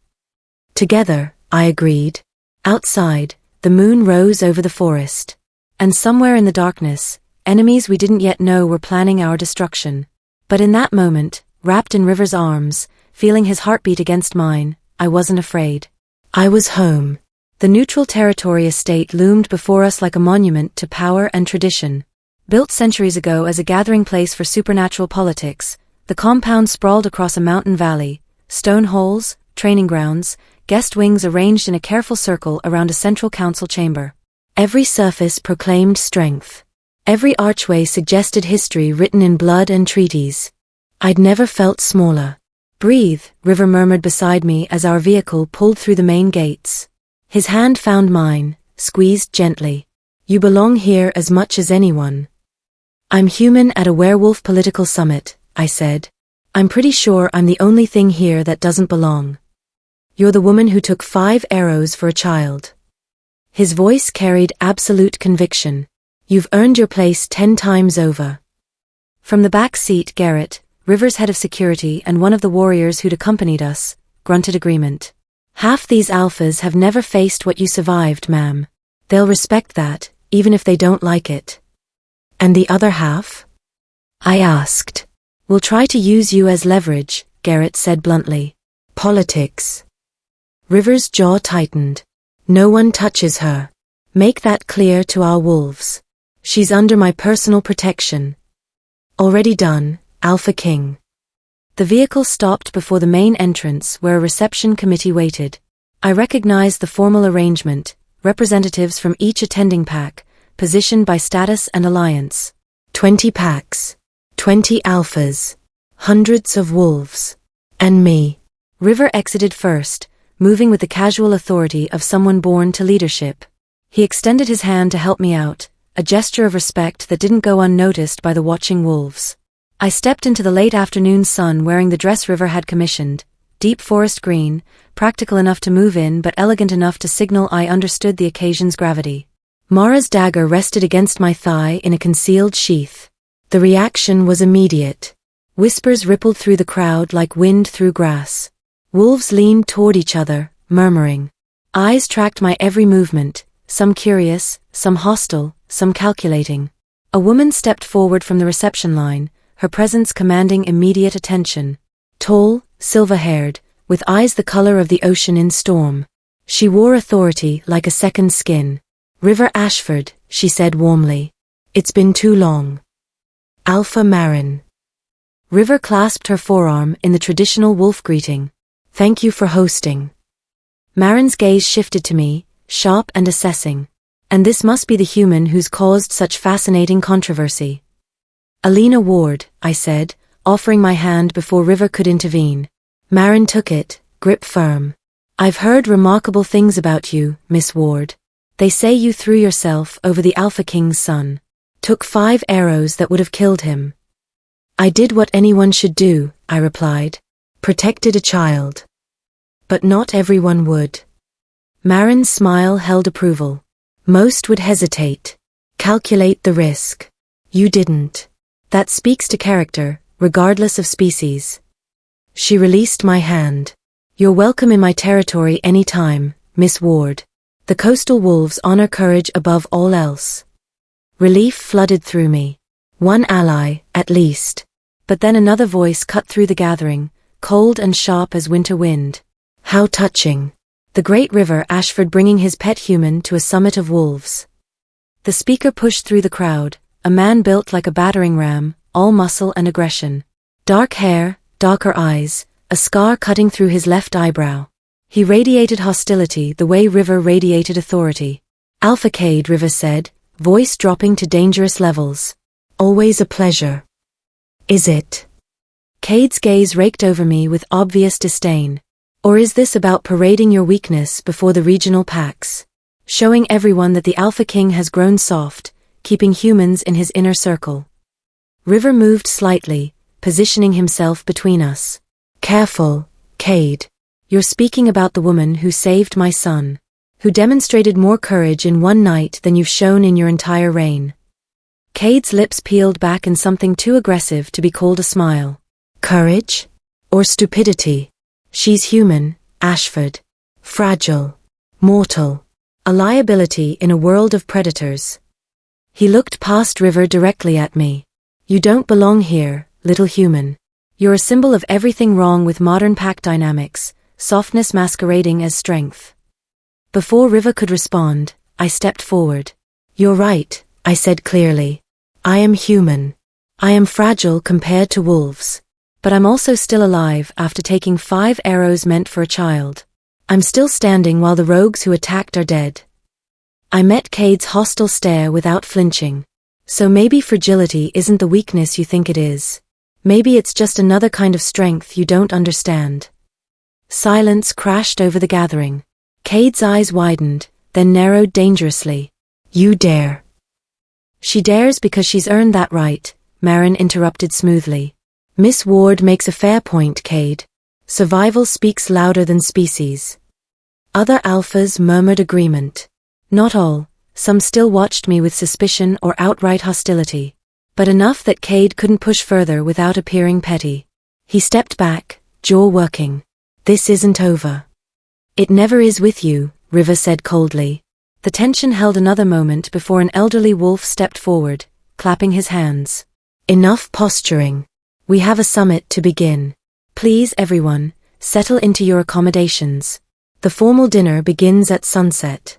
Together, I agreed. Outside, the moon rose over the forest. And somewhere in the darkness, enemies we didn't yet know were planning our destruction. But in that moment, wrapped in River's arms, feeling his heartbeat against mine, I wasn't afraid. I was home. The neutral territory estate loomed before us like a monument to power and tradition. Built centuries ago as a gathering place for supernatural politics, the compound sprawled across a mountain valley, stone halls, training grounds, guest wings arranged in a careful circle around a central council chamber. Every surface proclaimed strength. Every archway suggested history written in blood and treaties. I'd never felt smaller. "Breathe," River murmured beside me as our vehicle pulled through the main gates. His hand found mine, squeezed gently. "You belong here as much as anyone." "I'm human at a werewolf political summit," I said. "I'm pretty sure I'm the only thing here that doesn't belong." "You're the woman who took 5 arrows for a child." His voice carried absolute conviction. "You've earned your place 10 times over." From the back seat, Garrett, River's head of security and one of the warriors who'd accompanied us, grunted agreement. "Half these alphas have never faced what you survived, ma'am. They'll respect that, even if they don't like it." "And the other half?" I asked. "We'll try to use you as leverage," Garrett said bluntly. "Politics." River's jaw tightened. "No one touches her. Make that clear to our wolves. She's under my personal protection." "Already done, Alpha King." The vehicle stopped before the main entrance where a reception committee waited. I recognized the formal arrangement, representatives from each attending pack, positioned by status and alliance. 20 packs. 20 alphas. Hundreds of wolves. And me. River exited first, moving with the casual authority of someone born to leadership. He extended his hand to help me out, a gesture of respect that didn't go unnoticed by the watching wolves. I stepped into the late afternoon sun wearing the dress River had commissioned, deep forest green, practical enough to move in but elegant enough to signal I understood the occasion's gravity. Mara's dagger rested against my thigh in a concealed sheath. The reaction was immediate. Whispers rippled through the crowd like wind through grass. Wolves leaned toward each other, murmuring. Eyes tracked my every movement, some curious, some hostile, some calculating. A woman stepped forward from the reception line, her presence commanding immediate attention. Tall, silver-haired, with eyes the color of the ocean in storm. She wore authority like a second skin. "River Ashford," she said warmly. "It's been too long." "Alpha Marin." River clasped her forearm in the traditional wolf greeting. "Thank you for hosting." Marin's gaze shifted to me, sharp and assessing. "And this must be the human who's caused such fascinating controversy." "Alina Ward," I said, offering my hand before River could intervene. Marin took it, grip firm. "I've heard remarkable things about you, Miss Ward. They say you threw yourself over the Alpha King's son. Took 5 arrows that would have killed him." "I did what anyone should do," I replied. "Protected a child." "But not everyone would." Marin's smile held approval. "Most would hesitate. Calculate the risk. You didn't. That speaks to character, regardless of species." She released my hand. "You're welcome in my territory any time, Miss Ward. The coastal wolves honor courage above all else." Relief flooded through me. One ally, at least. But then another voice cut through the gathering, cold and sharp as winter wind. "How touching. The great River Ashford bringing his pet human to a summit of wolves." The speaker pushed through the crowd, a man built like a battering ram, all muscle and aggression. Dark hair, darker eyes, a scar cutting through his left eyebrow. He radiated hostility the way River radiated authority. "Alpha Cade," River said, voice dropping to dangerous levels. "Always a pleasure." "Is it?" Cade's gaze raked over me with obvious disdain. "Or is this about parading your weakness before the regional packs? Showing everyone that the Alpha King has grown soft, keeping humans in his inner circle?" River moved slightly, positioning himself between us. "Careful, Cade. You're speaking about the woman who saved my son, who demonstrated more courage in one night than you've shown in your entire reign." Cade's lips peeled back in something too aggressive to be called a smile. "Courage? Or stupidity? She's human, Ashford. Fragile. Mortal. A liability in a world of predators." He looked past River directly at me. "You don't belong here, little human. You're a symbol of everything wrong with modern pack dynamics, softness masquerading as strength." Before River could respond, I stepped forward. You're right, I said clearly. I am human. I am fragile compared to wolves. But I'm also still alive after taking 5 arrows meant for a child. I'm still standing while the rogues who attacked are dead. I met Cade's hostile stare without flinching. So maybe fragility isn't the weakness you think it is. Maybe it's just another kind of strength you don't understand. Silence crashed over the gathering. Cade's eyes widened, then narrowed dangerously. You dare. She dares because she's earned that right, Marin interrupted smoothly. Miss Ward makes a fair point, Cade. Survival speaks louder than species. Other alphas murmured agreement. Not all, some still watched me with suspicion or outright hostility. But enough that Cade couldn't push further without appearing petty. He stepped back, jaw working. This isn't over. It never is with you, River said coldly. The tension held another moment before an elderly wolf stepped forward, clapping his hands. Enough posturing. We have a summit to begin. Please everyone, settle into your accommodations. The formal dinner begins at sunset.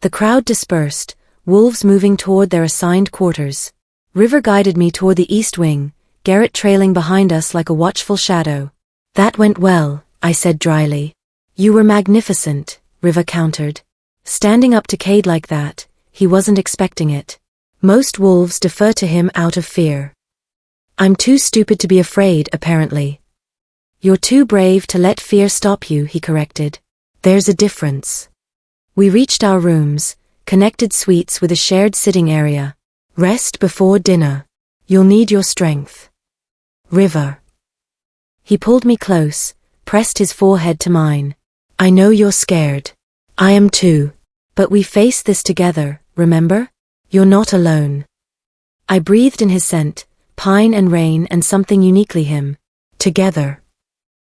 The crowd dispersed, wolves moving toward their assigned quarters. River guided me toward the east wing, Garrett trailing behind us like a watchful shadow. That went well, I said dryly. You were magnificent, River countered. Standing up to Cade like that, he wasn't expecting it. Most wolves defer to him out of fear. I'm too stupid to be afraid, apparently. You're too brave to let fear stop you, he corrected. There's a difference. We reached our rooms, connected suites with a shared sitting area. Rest before dinner. You'll need your strength. River. He pulled me close, pressed his forehead to mine. I know you're scared. I am too. But we face this together, remember? You're not alone. I breathed in his scent, pine and rain and something uniquely him. Together.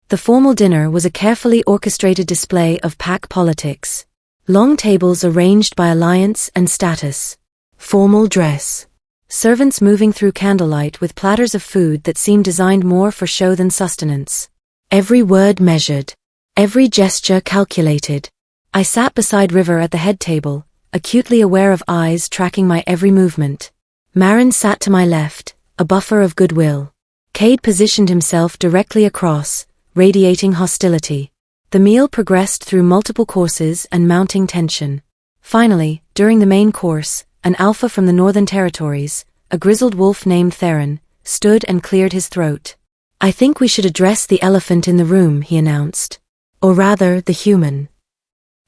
The formal dinner was a carefully orchestrated display of pack politics. Long tables arranged by alliance and status. Formal dress. Servants moving through candlelight with platters of food that seemed designed more for show than sustenance. Every word measured. Every gesture calculated. I sat beside River at the head table, acutely aware of eyes tracking my every movement. Marin sat to my left, a buffer of goodwill. Cade positioned himself directly across, radiating hostility. The meal progressed through multiple courses and mounting tension. Finally, during the main course, an alpha from the Northern Territories, a grizzled wolf named Theron, stood and cleared his throat. I think we should address the elephant in the room, he announced. Or rather, the human.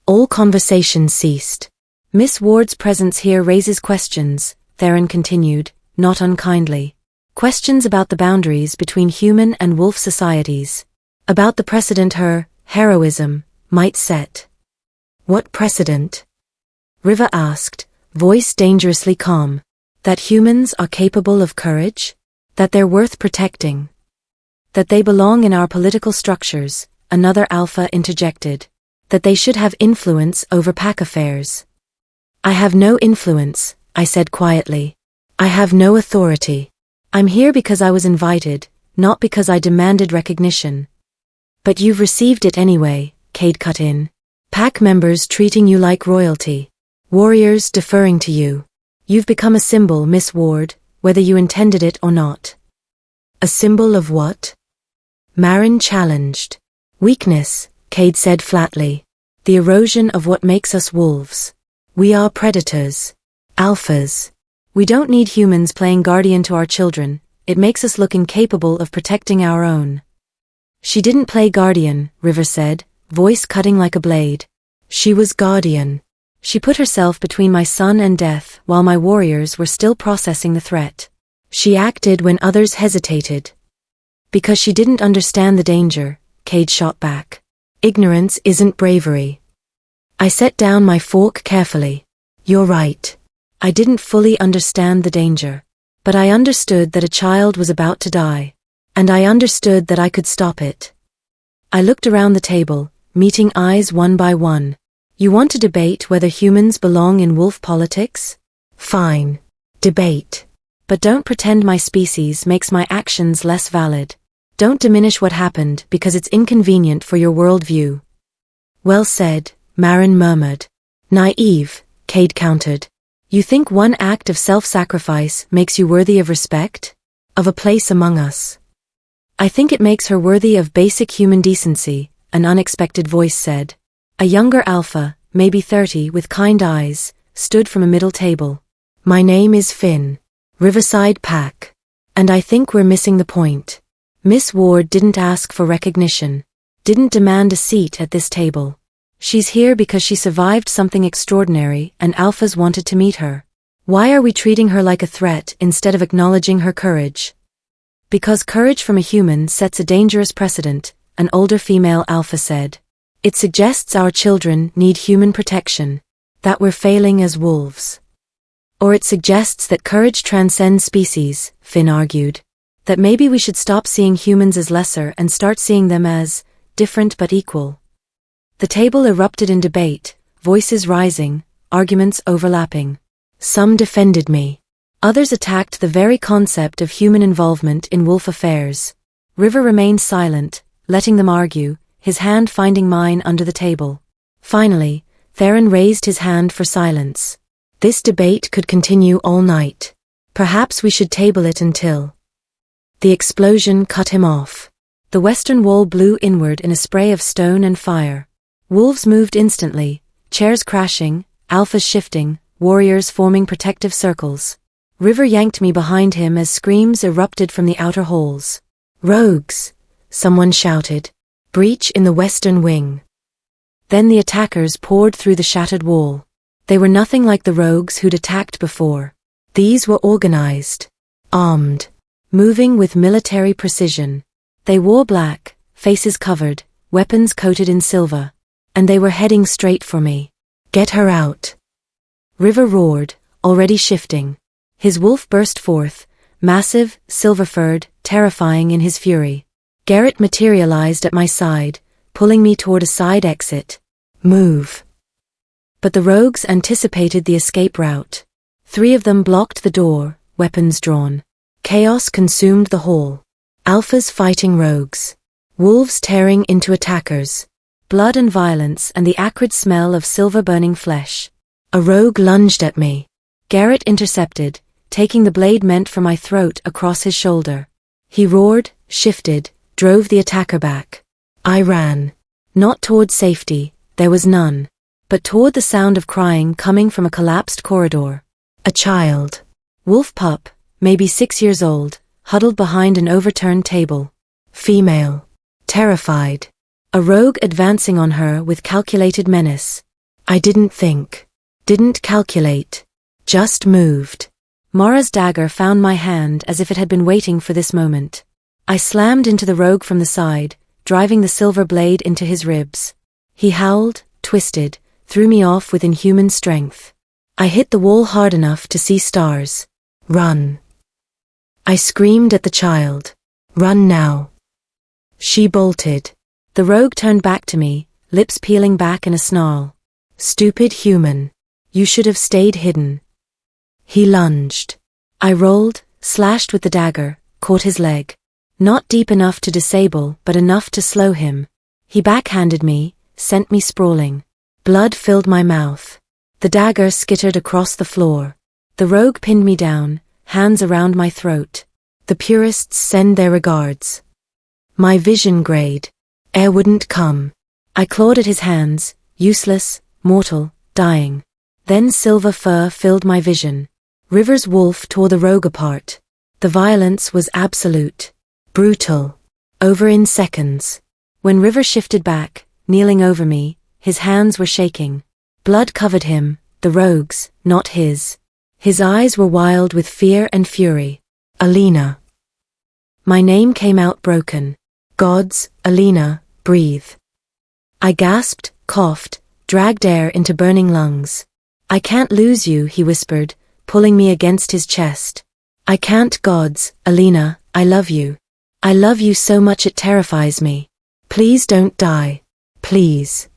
All conversation ceased. Miss Ward's presence here raises questions, Theron continued, not unkindly. Questions about the boundaries between human and wolf societies. About the precedent her heroism might set. What precedent? River asked, voice dangerously calm. That humans are capable of courage? That they're worth protecting? That they belong in our political structures, another alpha interjected. That they should have influence over pack affairs. I have no influence, I said quietly. I have no authority. I'm here because I was invited, not because I demanded recognition. But you've received it anyway, Cade cut in. Pack members treating you like royalty. Warriors deferring to you. You've become a symbol, Miss Ward, whether you intended it or not. A symbol of what? Marin challenged. Weakness, Cade said flatly. The erosion of what makes us wolves. We are predators. Alphas. We don't need humans playing guardian to our children, it makes us look incapable of protecting our own. She didn't play guardian, River said, voice cutting like a blade. She was guardian. She put herself between my son and death while my warriors were still processing the threat. She acted when others hesitated. Because she didn't understand the danger, Cade shot back. Ignorance isn't bravery. I set down my fork carefully. You're right. I didn't fully understand the danger. But I understood that a child was about to die. And I understood that I could stop it. I looked around the table, meeting eyes one by one. You want to debate whether humans belong in wolf politics? Fine. Debate. But don't pretend my species makes my actions less valid. Don't diminish what happened because it's inconvenient for your worldview. Well said, Marin murmured. Naive, Cade countered. You think one act of self-sacrifice makes you worthy of respect? Of a place among us? I think it makes her worthy of basic human decency, an unexpected voice said. A younger alpha, maybe 30, with kind eyes, stood from a middle table. My name is Finn. Riverside Pack. And I think we're missing the point. Miss Ward didn't ask for recognition. Didn't demand a seat at this table. She's here because she survived something extraordinary and alphas wanted to meet her. Why are we treating her like a threat instead of acknowledging her courage? Because courage from a human sets a dangerous precedent, an older female alpha said. It suggests our children need human protection, that we're failing as wolves. Or it suggests that courage transcends species, Finn argued. That maybe we should stop seeing humans as lesser and start seeing them as different but equal. The table erupted in debate, voices rising, arguments overlapping. Some defended me. Others attacked the very concept of human involvement in wolf affairs. River remained silent, letting them argue, his hand finding mine under the table. Finally, Theron raised his hand for silence. This debate could continue all night. Perhaps we should table it until... The explosion cut him off. The western wall blew inward in a spray of stone and fire. Wolves moved instantly, chairs crashing, alphas shifting, warriors forming protective circles. River yanked me behind him as screams erupted from the outer halls. Rogues! Someone shouted. Breach in the western wing. Then the attackers poured through the shattered wall. They were nothing like the rogues who'd attacked before. These were organized. Armed. Moving with military precision. They wore black, faces covered, weapons coated in silver. And they were heading straight for me. Get her out. River roared, already shifting. His wolf burst forth, massive, silver-furred, terrifying in his fury. Garrett materialized at my side, pulling me toward a side exit. Move. But the rogues anticipated the escape route. 3 of them blocked the door, weapons drawn. Chaos consumed the hall. Alphas fighting rogues. Wolves tearing into attackers. Blood and violence and the acrid smell of silver-burning flesh. A rogue lunged at me. Garrett intercepted, taking the blade meant for my throat across his shoulder. He roared, shifted, drove the attacker back. I ran. Not toward safety, there was none. But toward the sound of crying coming from a collapsed corridor. A child. Wolf pup, maybe 6 years old, huddled behind an overturned table. Female. Terrified. A rogue advancing on her with calculated menace. I didn't think. Didn't calculate. Just moved. Mara's dagger found my hand as if it had been waiting for this moment. I slammed into the rogue from the side, driving the silver blade into his ribs. He howled, twisted, threw me off with inhuman strength. I hit the wall hard enough to see stars. Run. I screamed at the child. Run now. She bolted. The rogue turned back to me, lips peeling back in a snarl. Stupid human. You should have stayed hidden. He lunged. I rolled, slashed with the dagger, caught his leg. Not deep enough to disable, but enough to slow him. He backhanded me, sent me sprawling. Blood filled my mouth. The dagger skittered across the floor. The rogue pinned me down, hands around my throat. The purists send their regards. My vision grayed. Air wouldn't come. I clawed at his hands, useless, mortal, dying. Then silver fur filled my vision. River's wolf tore the rogue apart. The violence was absolute. Brutal. Over in seconds. When River shifted back, kneeling over me, his hands were shaking. Blood covered him, the rogue's, not his. His eyes were wild with fear and fury. Alina. My name came out broken. Gods, Alina, breathe. I gasped, coughed, dragged air into burning lungs. I can't lose you, he whispered, pulling me against his chest. I can't, gods, Alina, I love you. I love you so much it terrifies me. Please don't die. Please.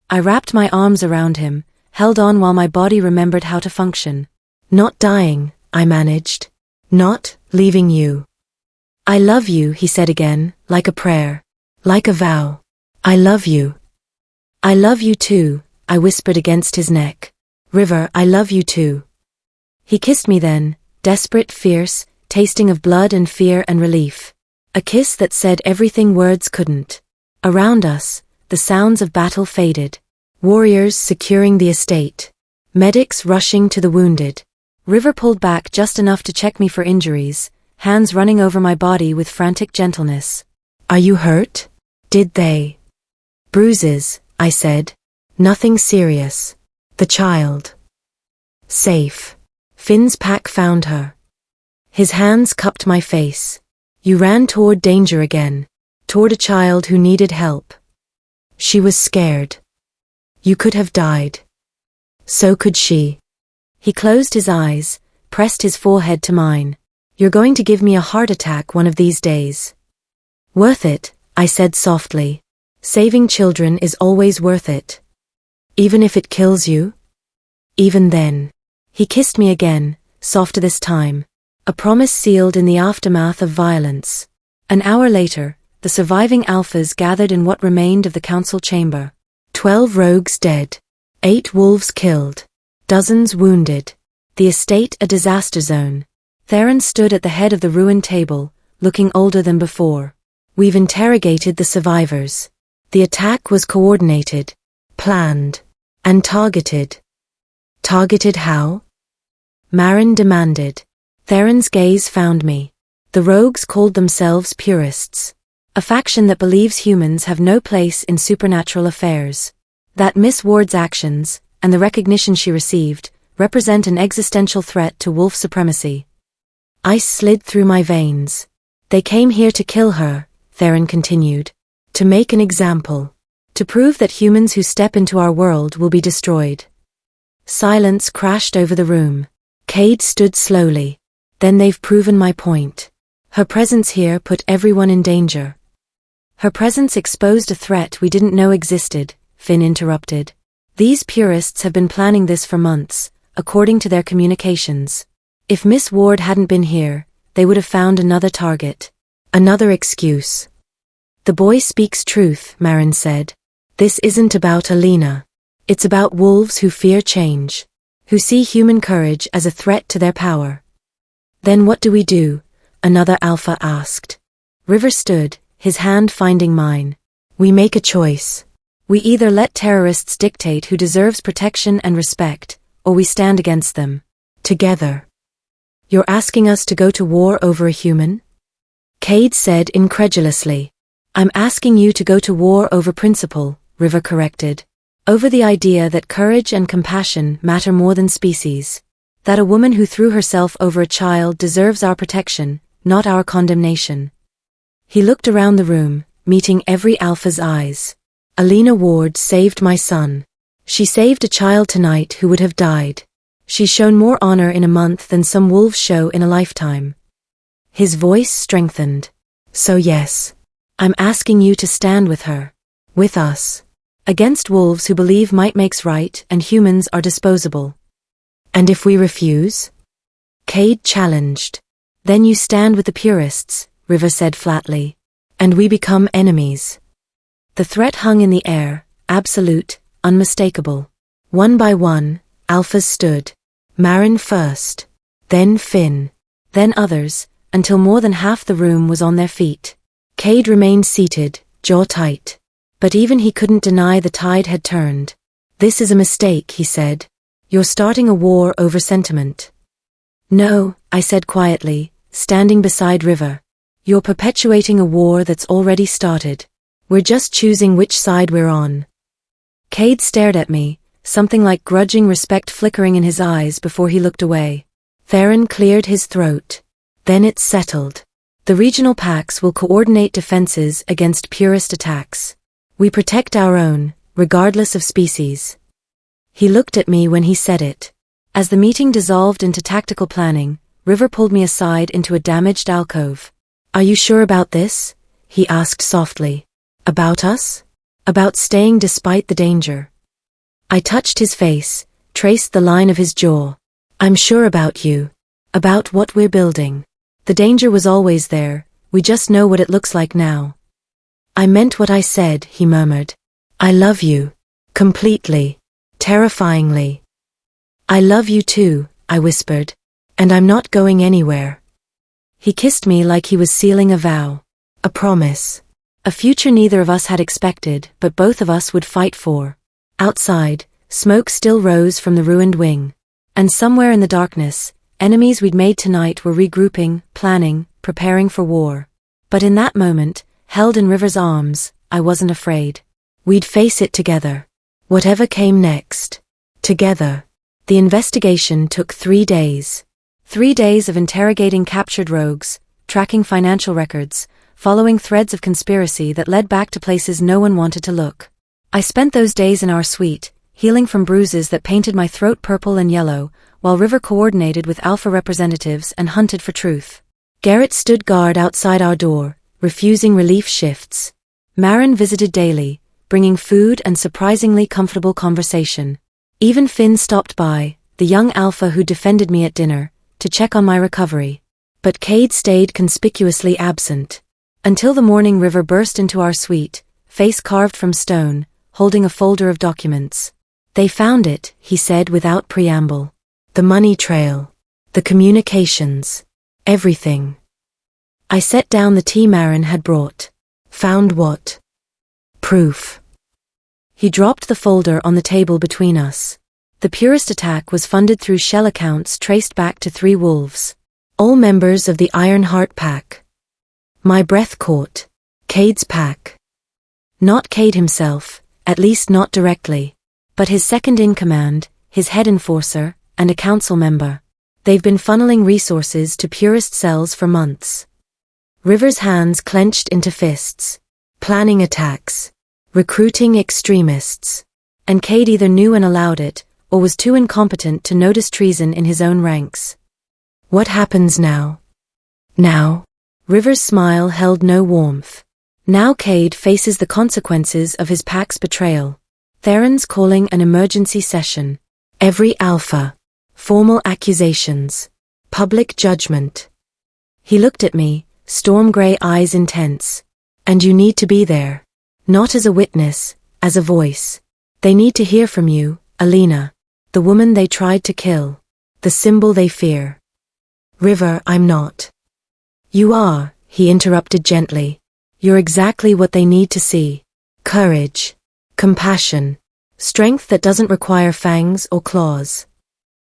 I wrapped my arms around him, held on while my body remembered how to function. Not dying, I managed. Not leaving you. I love you, he said again, like a prayer. Like a vow. I love you. I love you too, I whispered against his neck. River, I love you too. He kissed me then, desperate, fierce, tasting of blood and fear and relief. A kiss that said everything words couldn't. Around us, the sounds of battle faded. Warriors securing the estate. Medics rushing to the wounded. River pulled back just enough to check me for injuries, hands running over my body with frantic gentleness. Are you hurt? Did they? Bruises, I said. Nothing serious. The child. Safe. Finn's pack found her. His hands cupped my face. You ran toward danger again. Toward a child who needed help. She was scared. You could have died. So could she. He closed his eyes, pressed his forehead to mine. You're going to give me a heart attack one of these days. Worth it, I said softly. Saving children is always worth it. Even if it kills you? Even then. He kissed me again, softer this time. A promise sealed in the aftermath of violence. An hour later, the surviving alphas gathered in what remained of the council chamber. 12 rogues dead. 8 wolves killed. Dozens wounded. The estate a disaster zone. Theron stood at the head of the ruined table, looking older than before. We've interrogated the survivors. The attack was coordinated, planned, and targeted. Targeted how? Marin demanded. Theron's gaze found me. The rogues called themselves purists. A faction that believes humans have no place in supernatural affairs. That Miss Ward's actions, and the recognition she received, represent an existential threat to wolf supremacy. Ice slid through my veins. They came here to kill her, Theron continued. To make an example. To prove that humans who step into our world will be destroyed. Silence crashed over the room. Cade stood slowly. Then they've proven my point. Her presence here put everyone in danger. Her presence exposed a threat we didn't know existed, Finn interrupted. These purists have been planning this for months, according to their communications. If Miss Ward hadn't been here, they would have found another target. Another excuse. The boy speaks truth, Marin said. This isn't about Alina. It's about wolves who fear change. Who see human courage as a threat to their power. Then what do we do? Another alpha asked. River stood, his hand finding mine. We make a choice. We either let terrorists dictate who deserves protection and respect, or we stand against them. Together. You're asking us to go to war over a human? Cade said incredulously. I'm asking you to go to war over principle, River corrected. Over the idea that courage and compassion matter more than species. That a woman who threw herself over a child deserves our protection, not our condemnation. He looked around the room, meeting every alpha's eyes. Alina Ward saved my son. She saved a child tonight who would have died. She's shown more honor in a month than some wolves show in a lifetime. His voice strengthened. So yes. I'm asking you to stand with her. With us. Against wolves who believe might makes right and humans are disposable. And if we refuse? Cade challenged. Then you stand with the purists, River said flatly. And we become enemies. The threat hung in the air, absolute, unmistakable. One by one, alphas stood. Marin first. Then Finn. Then others, until more than half the room was on their feet. Cade remained seated, jaw tight. But even he couldn't deny the tide had turned. This is a mistake, he said. You're starting a war over sentiment. No, I said quietly, standing beside River. You're perpetuating a war that's already started. We're just choosing which side we're on. Cade stared at me, something like grudging respect flickering in his eyes before he looked away. Theron cleared his throat. Then it's settled. The regional packs will coordinate defenses against purist attacks. We protect our own, regardless of species. He looked at me when he said it. As the meeting dissolved into tactical planning, River pulled me aside into a damaged alcove. Are you sure about this? He asked softly. About us? About staying despite the danger. I touched his face, traced the line of his jaw. I'm sure about you. About what we're building. The danger was always there, we just know what it looks like now. I meant what I said, he murmured. I love you. Completely. Terrifyingly. I love you too, I whispered. And I'm not going anywhere. He kissed me like he was sealing a vow. A promise. A future neither of us had expected, but both of us would fight for. Outside, smoke still rose from the ruined wing. And somewhere in the darkness, enemies we'd made tonight were regrouping, planning, preparing for war. But in that moment, held in River's arms, I wasn't afraid. We'd face it together. Whatever came next. Together. The investigation took 3 days. 3 days of interrogating captured rogues, tracking financial records, following threads of conspiracy that led back to places no one wanted to look. I spent those days in our suite, healing from bruises that painted my throat purple and yellow, while River coordinated with Alpha representatives and hunted for truth. Garrett stood guard outside our door, refusing relief shifts. Marin visited daily, bringing food and surprisingly comfortable conversation. Even Finn stopped by, the young Alpha who defended me at dinner, to check on my recovery. But Cade stayed conspicuously absent. Until the morning River burst into our suite, face carved from stone, holding a folder of documents. They found it, he said without preamble. The money trail. The communications. Everything. I set down the tea Marin had brought. Found what? Proof. He dropped the folder on the table between us. The Purist attack was funded through shell accounts traced back to 3 wolves. All members of the Ironheart pack. My breath caught. Cade's pack. Not Cade himself, at least not directly. But his second-in-command, his head enforcer, and a council member. They've been funneling resources to Purist cells for months. River's hands clenched into fists. Planning attacks. Recruiting extremists. And Cade either knew and allowed it, or was too incompetent to notice treason in his own ranks. What happens now? Now? River's smile held no warmth. Now Cade faces the consequences of his pack's betrayal. Theron's calling an emergency session. Every Alpha. Formal accusations. Public judgment. He looked at me, storm-gray eyes intense. And you need to be there. Not as a witness, as a voice. They need to hear from you, Alina. The woman they tried to kill. The symbol they fear. River, I'm not. You are, he interrupted gently. You're exactly what they need to see. Courage. Compassion. Strength that doesn't require fangs or claws.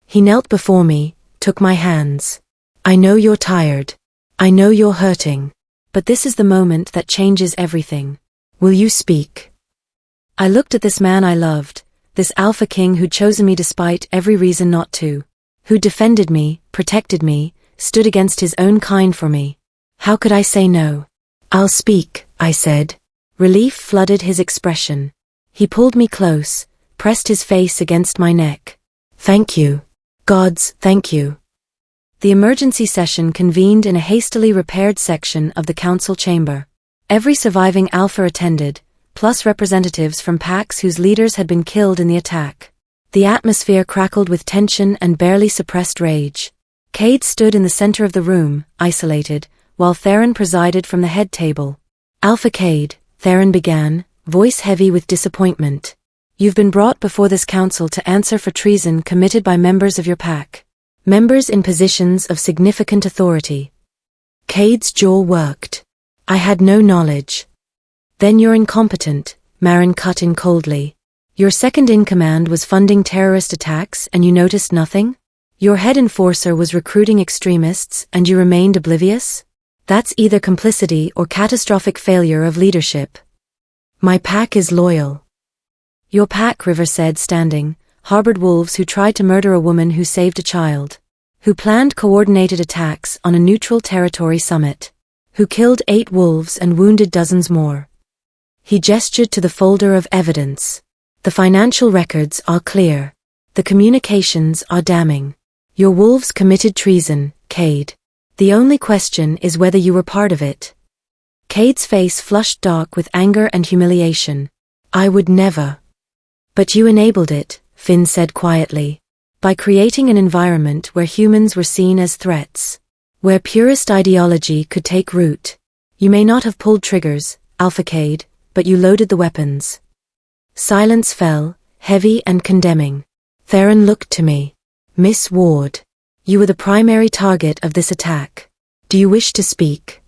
He knelt before me, took my hands. I know you're tired. I know you're hurting. But this is the moment that changes everything. Will you speak? I looked at this man I loved, this Alpha King who'd chosen me despite every reason not to. Who defended me, protected me, stood against his own kind for me. How could I say no? I'll speak, I said. Relief flooded his expression. He pulled me close, pressed his face against my neck. Thank you. Gods, thank you. The emergency session convened in a hastily repaired section of the council chamber. Every surviving Alpha attended, plus representatives from packs whose leaders had been killed in the attack. The atmosphere crackled with tension and barely suppressed rage. Cade stood in the center of the room, isolated, while Theron presided from the head table. Alpha Cade, Theron began, voice heavy with disappointment. You've been brought before this council to answer for treason committed by members of your pack. Members in positions of significant authority. Cade's jaw worked. I had no knowledge. Then you're incompetent, Marin cut in coldly. Your second-in-command was funding terrorist attacks and you noticed nothing? Your head enforcer was recruiting extremists and you remained oblivious? That's either complicity or catastrophic failure of leadership. My pack is loyal. Your pack, River said, standing, harbored wolves who tried to murder a woman who saved a child. Who planned coordinated attacks on a neutral territory summit. Who killed 8 wolves and wounded dozens more. He gestured to the folder of evidence. The financial records are clear. The communications are damning. Your wolves committed treason, Cade. The only question is whether you were part of it. Cade's face flushed dark with anger and humiliation. I would never. But you enabled it, Finn said quietly. By creating an environment where humans were seen as threats. Where purist ideology could take root. You may not have pulled triggers, Alpha Cade, but you loaded the weapons. Silence fell, heavy and condemning. Theron looked to me. Miss Ward. You were the primary target of this attack. Do you wish to speak?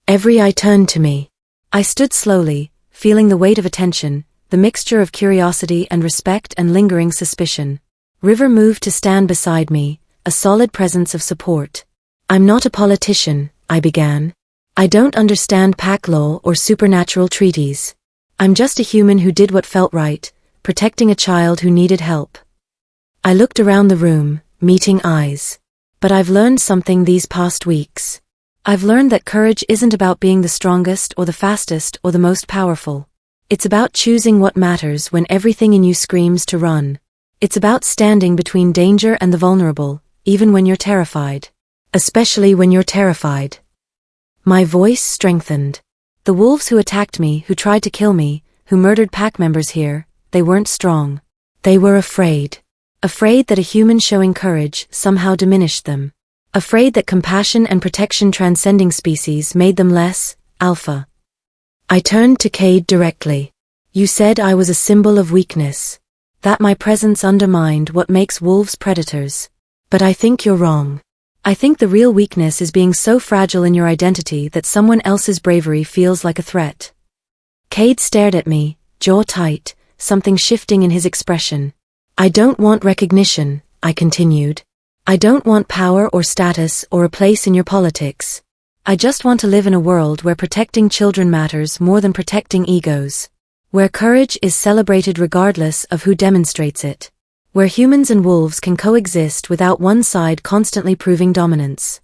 Every eye turned to me. I stood slowly, feeling the weight of attention, the mixture of curiosity and respect and lingering suspicion. River moved to stand beside me, a solid presence of support. I'm not a politician, I began. I don't understand pack law or supernatural treaties. I'm just a human who did what felt right, protecting a child who needed help. I looked around the room, meeting eyes. But I've learned something these past weeks. I've learned that courage isn't about being the strongest or the fastest or the most powerful. It's about choosing what matters when everything in you screams to run. It's about standing between danger and the vulnerable, even when you're terrified. Especially when you're terrified. My voice strengthened. The wolves who attacked me, who tried to kill me, who murdered pack members here, they weren't strong. They were afraid. Afraid that a human showing courage somehow diminished them. Afraid that compassion and protection transcending species made them less alpha. I turned to Cade directly. You said I was a symbol of weakness. That my presence undermined what makes wolves predators. But I think you're wrong. I think the real weakness is being so fragile in your identity that someone else's bravery feels like a threat. Cade stared at me, jaw tight, something shifting in his expression. I don't want recognition, I continued. I don't want power or status or a place in your politics. I just want to live in a world where protecting children matters more than protecting egos. Where courage is celebrated regardless of who demonstrates it. Where humans and wolves can coexist without one side constantly proving dominance.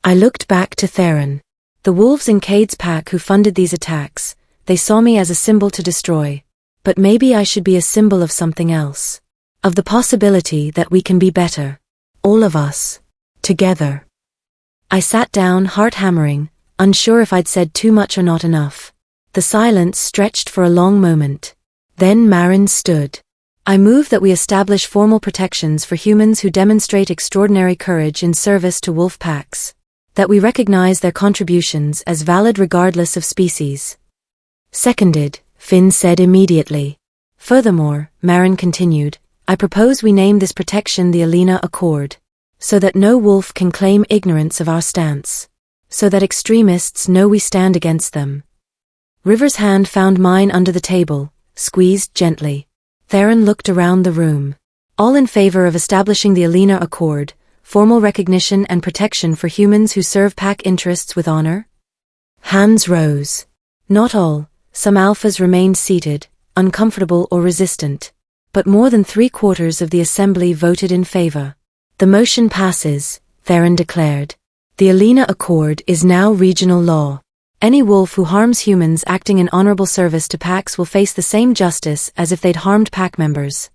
I looked back to Theron. The wolves in Cade's pack who funded these attacks, they saw me as a symbol to destroy. But maybe I should be a symbol of something else. Of the possibility that we can be better. All of us. Together. I sat down, heart hammering, unsure if I'd said too much or not enough. The silence stretched for a long moment. Then Marin stood. I move that we establish formal protections for humans who demonstrate extraordinary courage in service to wolf packs. That we recognize their contributions as valid regardless of species. Seconded, Finn said immediately. Furthermore, Marin continued, I propose we name this protection the Alina Accord. So that no wolf can claim ignorance of our stance. So that extremists know we stand against them. River's hand found mine under the table, squeezed gently. Theron looked around the room. All in favor of establishing the Alina Accord, formal recognition and protection for humans who serve pack interests with honor? Hands rose. Not all, some alphas remained seated, uncomfortable or resistant. But more than 3/4 of the assembly voted in favor. The motion passes, Theron declared. The Alina Accord is now regional law. Any wolf who harms humans acting in honorable service to packs will face the same justice as if they'd harmed pack members.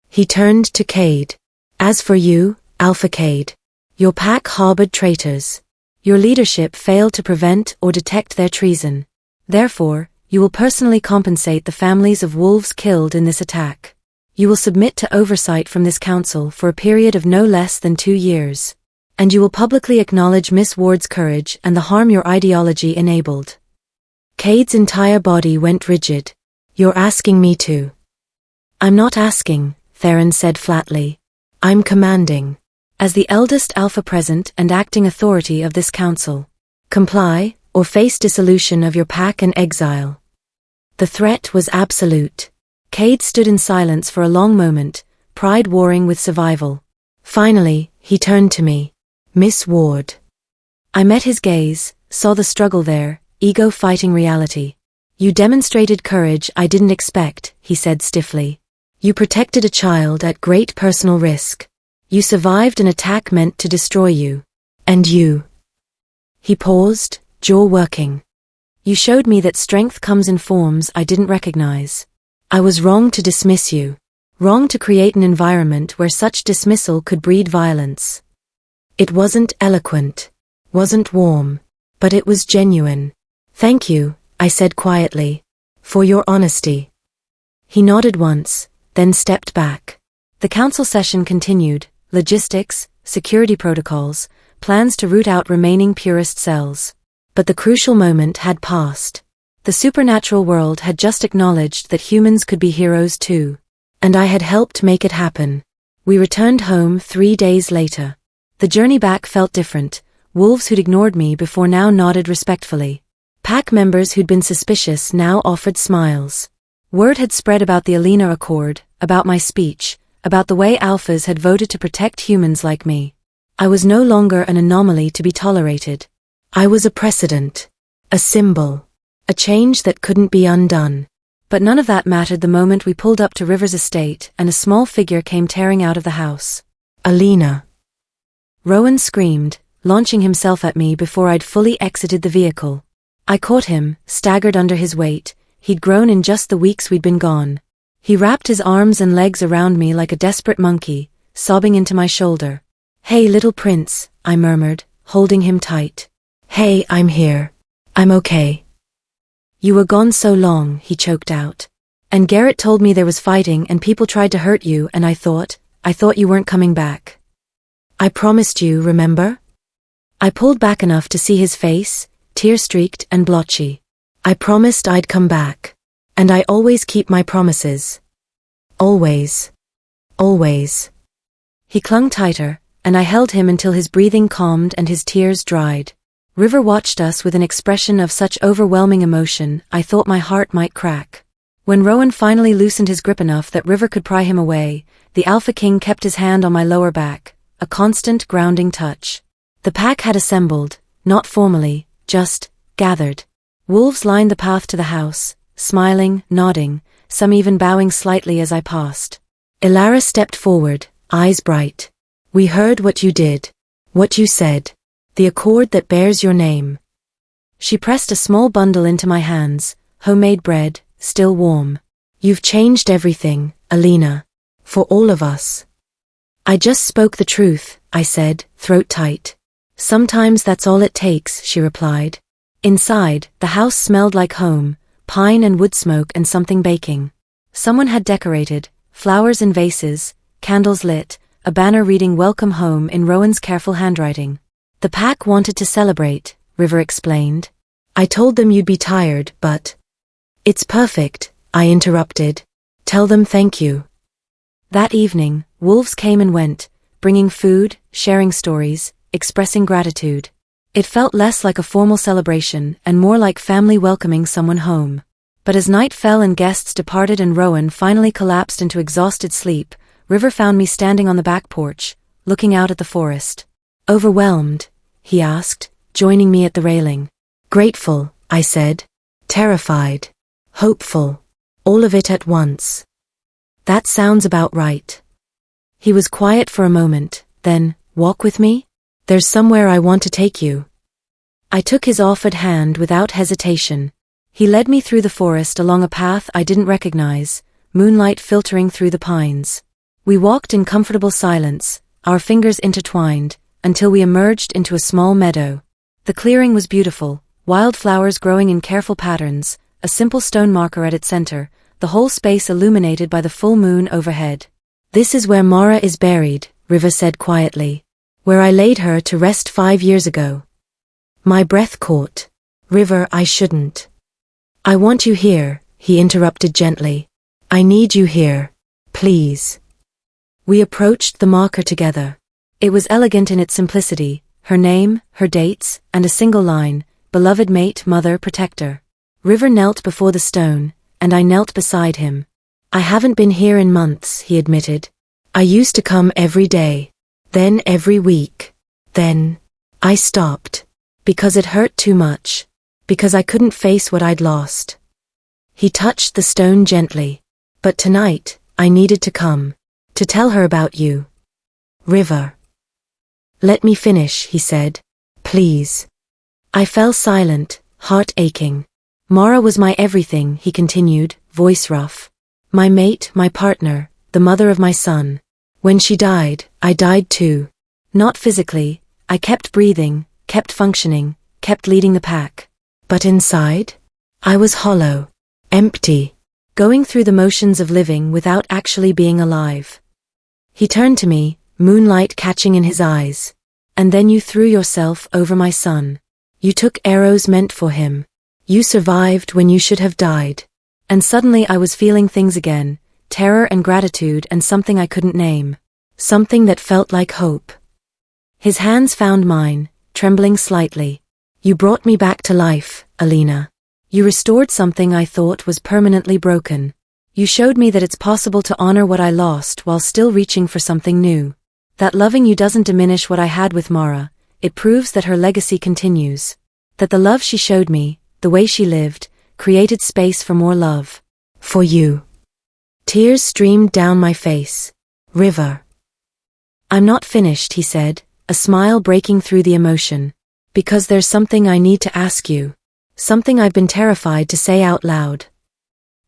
He turned to Cade. As for you, Alpha Cade, your pack harbored traitors. Your leadership failed to prevent or detect their treason. Therefore, you will personally compensate the families of wolves killed in this attack. You will submit to oversight from this council for a period of no less than 2 years. And you will publicly acknowledge Miss Ward's courage and the harm your ideology enabled. Cade's entire body went rigid. You're asking me to. I'm not asking, Theron said flatly. I'm commanding. As the eldest alpha present and acting authority of this council. Comply, or face dissolution of your pack and exile. The threat was absolute. Cade stood in silence for a long moment, pride warring with survival. Finally, he turned to me. Miss Ward. I met his gaze, saw the struggle there, ego fighting reality. You demonstrated courage I didn't expect, he said stiffly. You protected a child at great personal risk. You survived an attack meant to destroy you. And you. He paused, jaw working. You showed me that strength comes in forms I didn't recognize. I was wrong to dismiss you. Wrong to create an environment where such dismissal could breed violence. It wasn't eloquent, wasn't warm, but it was genuine. Thank you, I said quietly, for your honesty. He nodded once, then stepped back. The council session continued, logistics, security protocols, plans to root out remaining purist cells. But the crucial moment had passed. The supernatural world had just acknowledged that humans could be heroes too. And I had helped make it happen. We returned home 3 days later. The journey back felt different. Wolves who'd ignored me before now nodded respectfully. Pack members who'd been suspicious now offered smiles. Word had spread about the Alina Accord, about my speech, about the way alphas had voted to protect humans like me. I was no longer an anomaly to be tolerated. I was a precedent. A symbol. A change that couldn't be undone. But none of that mattered the moment we pulled up to River's estate and a small figure came tearing out of the house. Alina. Rowan screamed, launching himself at me before I'd fully exited the vehicle. I caught him, staggered under his weight. He'd grown in just the weeks we'd been gone. He wrapped his arms and legs around me like a desperate monkey, sobbing into my shoulder. "Hey, little prince," I murmured, holding him tight. "Hey, I'm here. I'm okay." "You were gone so long," he choked out. "And Garrett told me there was fighting and people tried to hurt you and I thought you weren't coming back. I promised you, remember?" I pulled back enough to see his face, tear-streaked and blotchy. "I promised I'd come back. And I always keep my promises. Always. Always." He clung tighter, and I held him until his breathing calmed and his tears dried. River watched us with an expression of such overwhelming emotion, I thought my heart might crack. When Rowan finally loosened his grip enough that River could pry him away, the Alpha King kept his hand on my lower back, a constant grounding touch. The pack had assembled, not formally, just gathered. Wolves lined the path to the house, smiling, nodding, some even bowing slightly as I passed. Ilara stepped forward, eyes bright. "We heard what you did. What you said. The accord that bears your name." She pressed a small bundle into my hands, homemade bread, still warm. "You've changed everything, Alina. For all of us." "I just spoke the truth," I said, throat tight. "Sometimes that's all it takes," she replied. Inside, the house smelled like home, pine and wood smoke and something baking. Someone had decorated, flowers in vases, candles lit, a banner reading "Welcome Home" in Rowan's careful handwriting. "The pack wanted to celebrate," River explained. "I told them you'd be tired, but—" "It's perfect," I interrupted. "Tell them thank you." That evening, wolves came and went, bringing food, sharing stories, expressing gratitude. It felt less like a formal celebration and more like family welcoming someone home. But as night fell and guests departed and Rowan finally collapsed into exhausted sleep, River found me standing on the back porch, looking out at the forest. "Overwhelmed?" he asked, joining me at the railing. "Grateful," I said. "Terrified. Hopeful. All of it at once." "That sounds about right." He was quiet for a moment, then, "Walk with me? There's somewhere I want to take you." I took his offered hand without hesitation. He led me through the forest along a path I didn't recognize, moonlight filtering through the pines. We walked in comfortable silence, our fingers intertwined, until we emerged into a small meadow. The clearing was beautiful, wildflowers growing in careful patterns, a simple stone marker at its center, the whole space illuminated by the full moon overhead. "This is where Mara is buried," River said quietly. "Where I laid her to rest 5 years ago." My breath caught. "River, I shouldn't." "I want you here," he interrupted gently. "I need you here. Please." We approached the marker together. It was elegant in its simplicity, her name, her dates, and a single line, "Beloved mate, mother, protector." River knelt before the stone, and I knelt beside him. "I haven't been here in months," he admitted. "I used to come every day. Then every week. Then I stopped. Because it hurt too much. Because I couldn't face what I'd lost." He touched the stone gently. "But tonight, I needed to come. To tell her about you. River." "Let me finish," he said. "Please." I fell silent, heart aching. "Mara was my everything," he continued, voice rough. "My mate, my partner, the mother of my son. When she died, I died too. Not physically, I kept breathing, kept functioning, kept leading the pack. But inside? I was hollow. Empty. Going through the motions of living without actually being alive." He turned to me, moonlight catching in his eyes. "And then you threw yourself over my son. You took arrows meant for him. You survived when you should have died. And suddenly I was feeling things again, terror and gratitude and something I couldn't name. Something that felt like hope. His hands found mine, trembling slightly. You brought me back to life, Alina. You restored something I thought was permanently broken. You showed me that it's possible to honor what I lost while still reaching for something new. That loving you doesn't diminish what I had with Mara, it proves that her legacy continues. That the love she showed me, the way she lived, created space for more love. For you. Tears streamed down my face. River. I'm not finished, he said, a smile breaking through the emotion. Because there's something I need to ask you. Something I've been terrified to say out loud.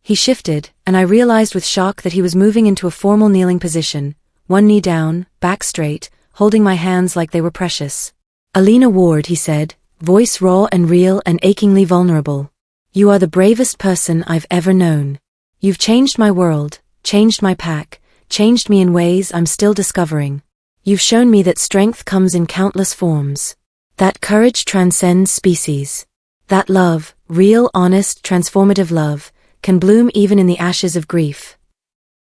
He shifted, and I realized with shock that he was moving into a formal kneeling position, one knee down, back straight, holding my hands like they were precious. Alina Ward, he said, voice raw and real and achingly vulnerable. You are the bravest person I've ever known. You've changed my world, changed my pack, changed me in ways I'm still discovering. You've shown me that strength comes in countless forms. That courage transcends species. That love, real, honest, transformative love, can bloom even in the ashes of grief.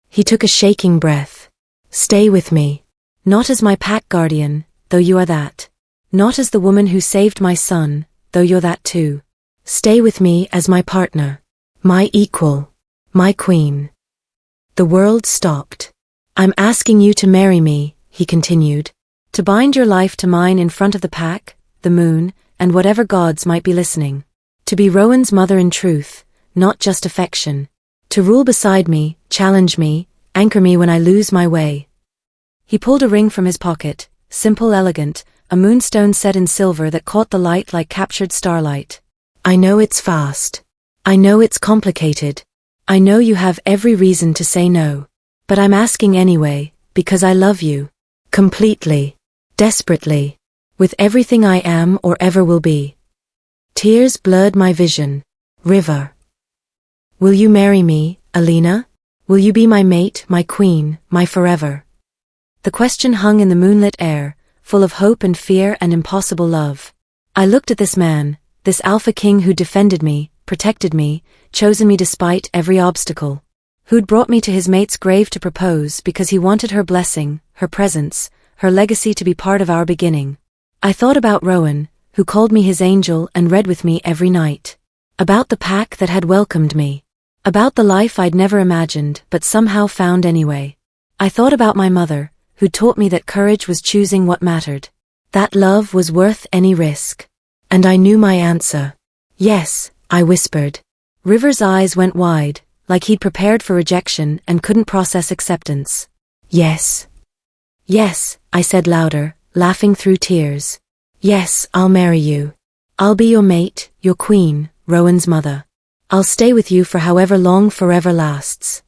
He took a shaking breath. Stay with me. Not as my pack guardian, though you are that. Not as the woman who saved my son, though you're that too. Stay with me as my partner. My equal. My queen. The world stopped. I'm asking you to marry me, he continued. To bind your life to mine in front of the pack, the moon, and whatever gods might be listening. To be Rowan's mother in truth, not just affection. To rule beside me, challenge me, anchor me when I lose my way. He pulled a ring from his pocket, simple, elegant, a moonstone set in silver that caught the light like captured starlight. I know it's fast. I know it's complicated. I know you have every reason to say no. But I'm asking anyway, because I love you. Completely. Desperately. With everything I am or ever will be. Tears blurred my vision. River. Will you marry me, Alina? Will you be my mate, my queen, my forever? The question hung in the moonlit air, full of hope and fear and impossible love. I looked at this man, this Alpha King who defended me, protected me, chosen me despite every obstacle. Who'd brought me to his mate's grave to propose because he wanted her blessing, her presence, her legacy to be part of our beginning. I thought about Rowan, who called me his angel and read with me every night. About the pack that had welcomed me. About the life I'd never imagined but somehow found anyway. I thought about my mother, who taught me that courage was choosing what mattered. That love was worth any risk. And I knew my answer. Yes, I whispered. River's eyes went wide, like he'd prepared for rejection and couldn't process acceptance. Yes. Yes, I said louder, laughing through tears. Yes, I'll marry you. I'll be your mate, your queen, Rowan's mother. I'll stay with you for however long forever lasts.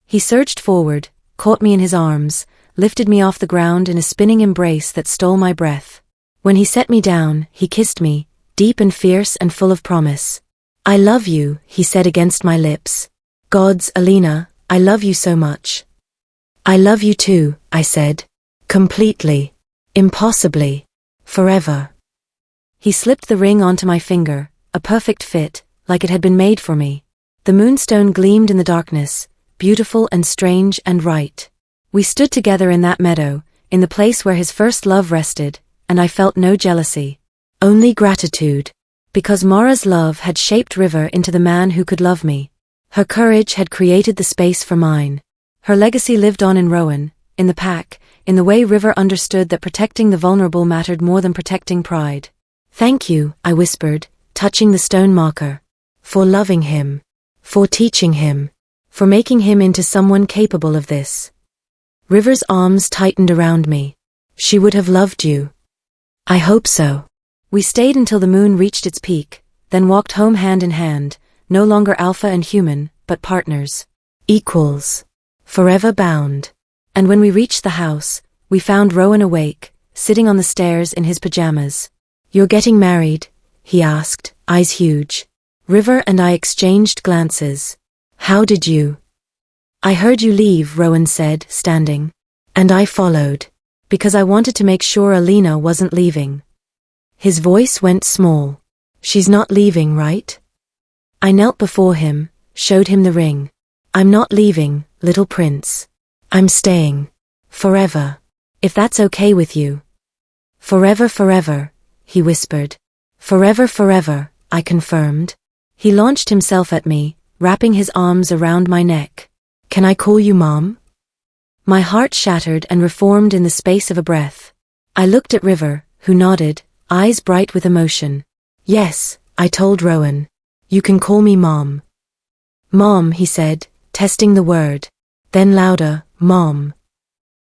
He surged forward, caught me in his arms, lifted me off the ground in a spinning embrace that stole my breath. When he set me down, he kissed me, deep and fierce and full of promise. I love you, he said against my lips. Gods, Alina, I love you so much. I love you too, I said. Completely. Impossibly. Forever. He slipped the ring onto my finger, a perfect fit, like it had been made for me. The moonstone gleamed in the darkness, beautiful and strange and right. We stood together in that meadow, in the place where his first love rested, and I felt no jealousy. Only gratitude. Because Mara's love had shaped River into the man who could love me. Her courage had created the space for mine. Her legacy lived on in Rowan, in the pack, in the way River understood that protecting the vulnerable mattered more than protecting pride. Thank you, I whispered, touching the stone marker. For loving him. For teaching him. For making him into someone capable of this. River's arms tightened around me. She would have loved you. I hope so. We stayed until the moon reached its peak, then walked home hand in hand, no longer alpha and human, but partners. Equals. Forever bound. And when we reached the house, we found Rowan awake, sitting on the stairs in his pajamas. You're getting married? He asked, eyes huge. River and I exchanged glances. How did you? I heard you leave, Rowan said, standing. And I followed. Because I wanted to make sure Alina wasn't leaving. His voice went small. She's not leaving, right? I knelt before him, showed him the ring. I'm not leaving, little prince. I'm staying. Forever. If that's okay with you. Forever, forever, he whispered. Forever, forever, I confirmed. He launched himself at me, wrapping his arms around my neck. Can I call you Mom? My heart shattered and reformed in the space of a breath. I looked at River, who nodded, eyes bright with emotion. Yes, I told Rowan. You can call me Mom. Mom, he said, testing the word. Then louder, Mom.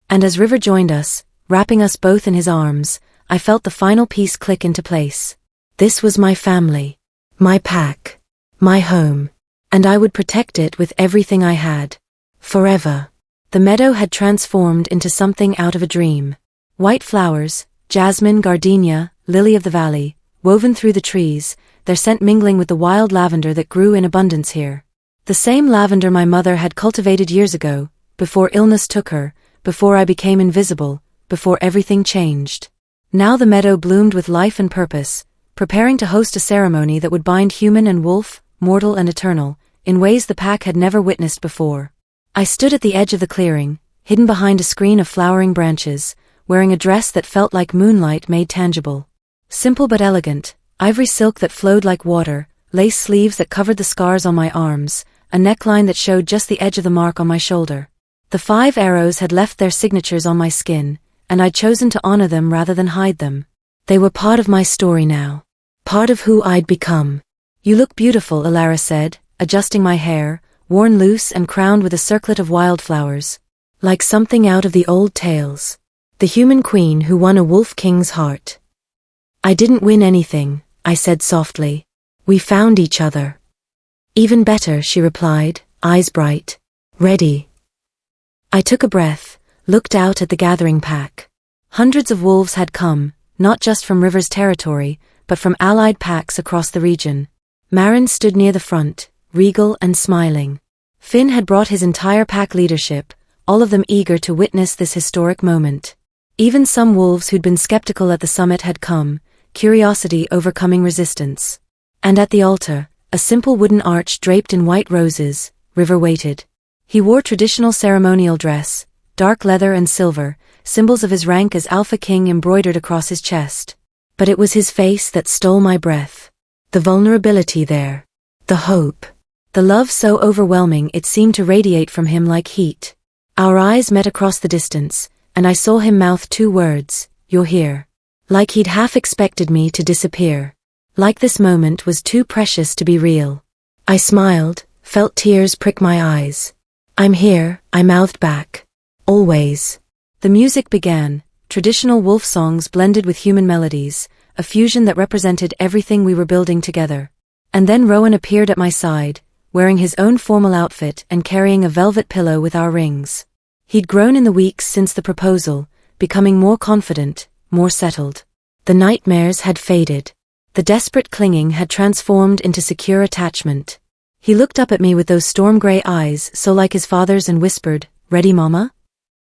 And as River joined us, wrapping us both in his arms, I felt the final piece click into place. This was my family. My pack. My home. And I would protect it with everything I had. Forever. The meadow had transformed into something out of a dream. White flowers, jasmine, gardenia, lily of the valley, woven through the trees, their scent mingling with the wild lavender that grew in abundance here. The same lavender my mother had cultivated years ago, before illness took her, before I became invisible, before everything changed. Now the meadow bloomed with life and purpose, preparing to host a ceremony that would bind human and wolf, mortal and eternal, in ways the pack had never witnessed before. I stood at the edge of the clearing, hidden behind a screen of flowering branches, wearing a dress that felt like moonlight made tangible. Simple but elegant, ivory silk that flowed like water, lace sleeves that covered the scars on my arms, a neckline that showed just the edge of the mark on my shoulder. The 5 arrows had left their signatures on my skin, and I'd chosen to honor them rather than hide them. They were part of my story now. Part of who I'd become. You look beautiful, Alara said, adjusting my hair, worn loose and crowned with a circlet of wildflowers. Like something out of the old tales. The human queen who won a wolf king's heart. I didn't win anything, I said softly. We found each other. Even better, she replied, eyes bright. Ready. I took a breath, looked out at the gathering pack. Hundreds of wolves had come, not just from River's territory, but from allied packs across the region. Marin stood near the front, regal and smiling. Finn had brought his entire pack leadership, all of them eager to witness this historic moment. Even some wolves who'd been skeptical at the summit had come, curiosity overcoming resistance. And at the altar, a simple wooden arch draped in white roses, River waited. He wore traditional ceremonial dress, dark leather and silver, symbols of his rank as Alpha King embroidered across his chest. But it was his face that stole my breath. The vulnerability there. The hope. The love so overwhelming it seemed to radiate from him like heat. Our eyes met across the distance, and I saw him mouth 2 words, "You're here." Like he'd half expected me to disappear. Like this moment was too precious to be real. I smiled, felt tears prick my eyes. I'm here, I mouthed back. Always. The music began, traditional wolf songs blended with human melodies, a fusion that represented everything we were building together. And then Rowan appeared at my side, wearing his own formal outfit and carrying a velvet pillow with our rings. He'd grown in the weeks since the proposal, becoming more confident, more settled. The nightmares had faded. The desperate clinging had transformed into secure attachment. He looked up at me with those storm-gray eyes so like his father's and whispered, "Ready, Mama?"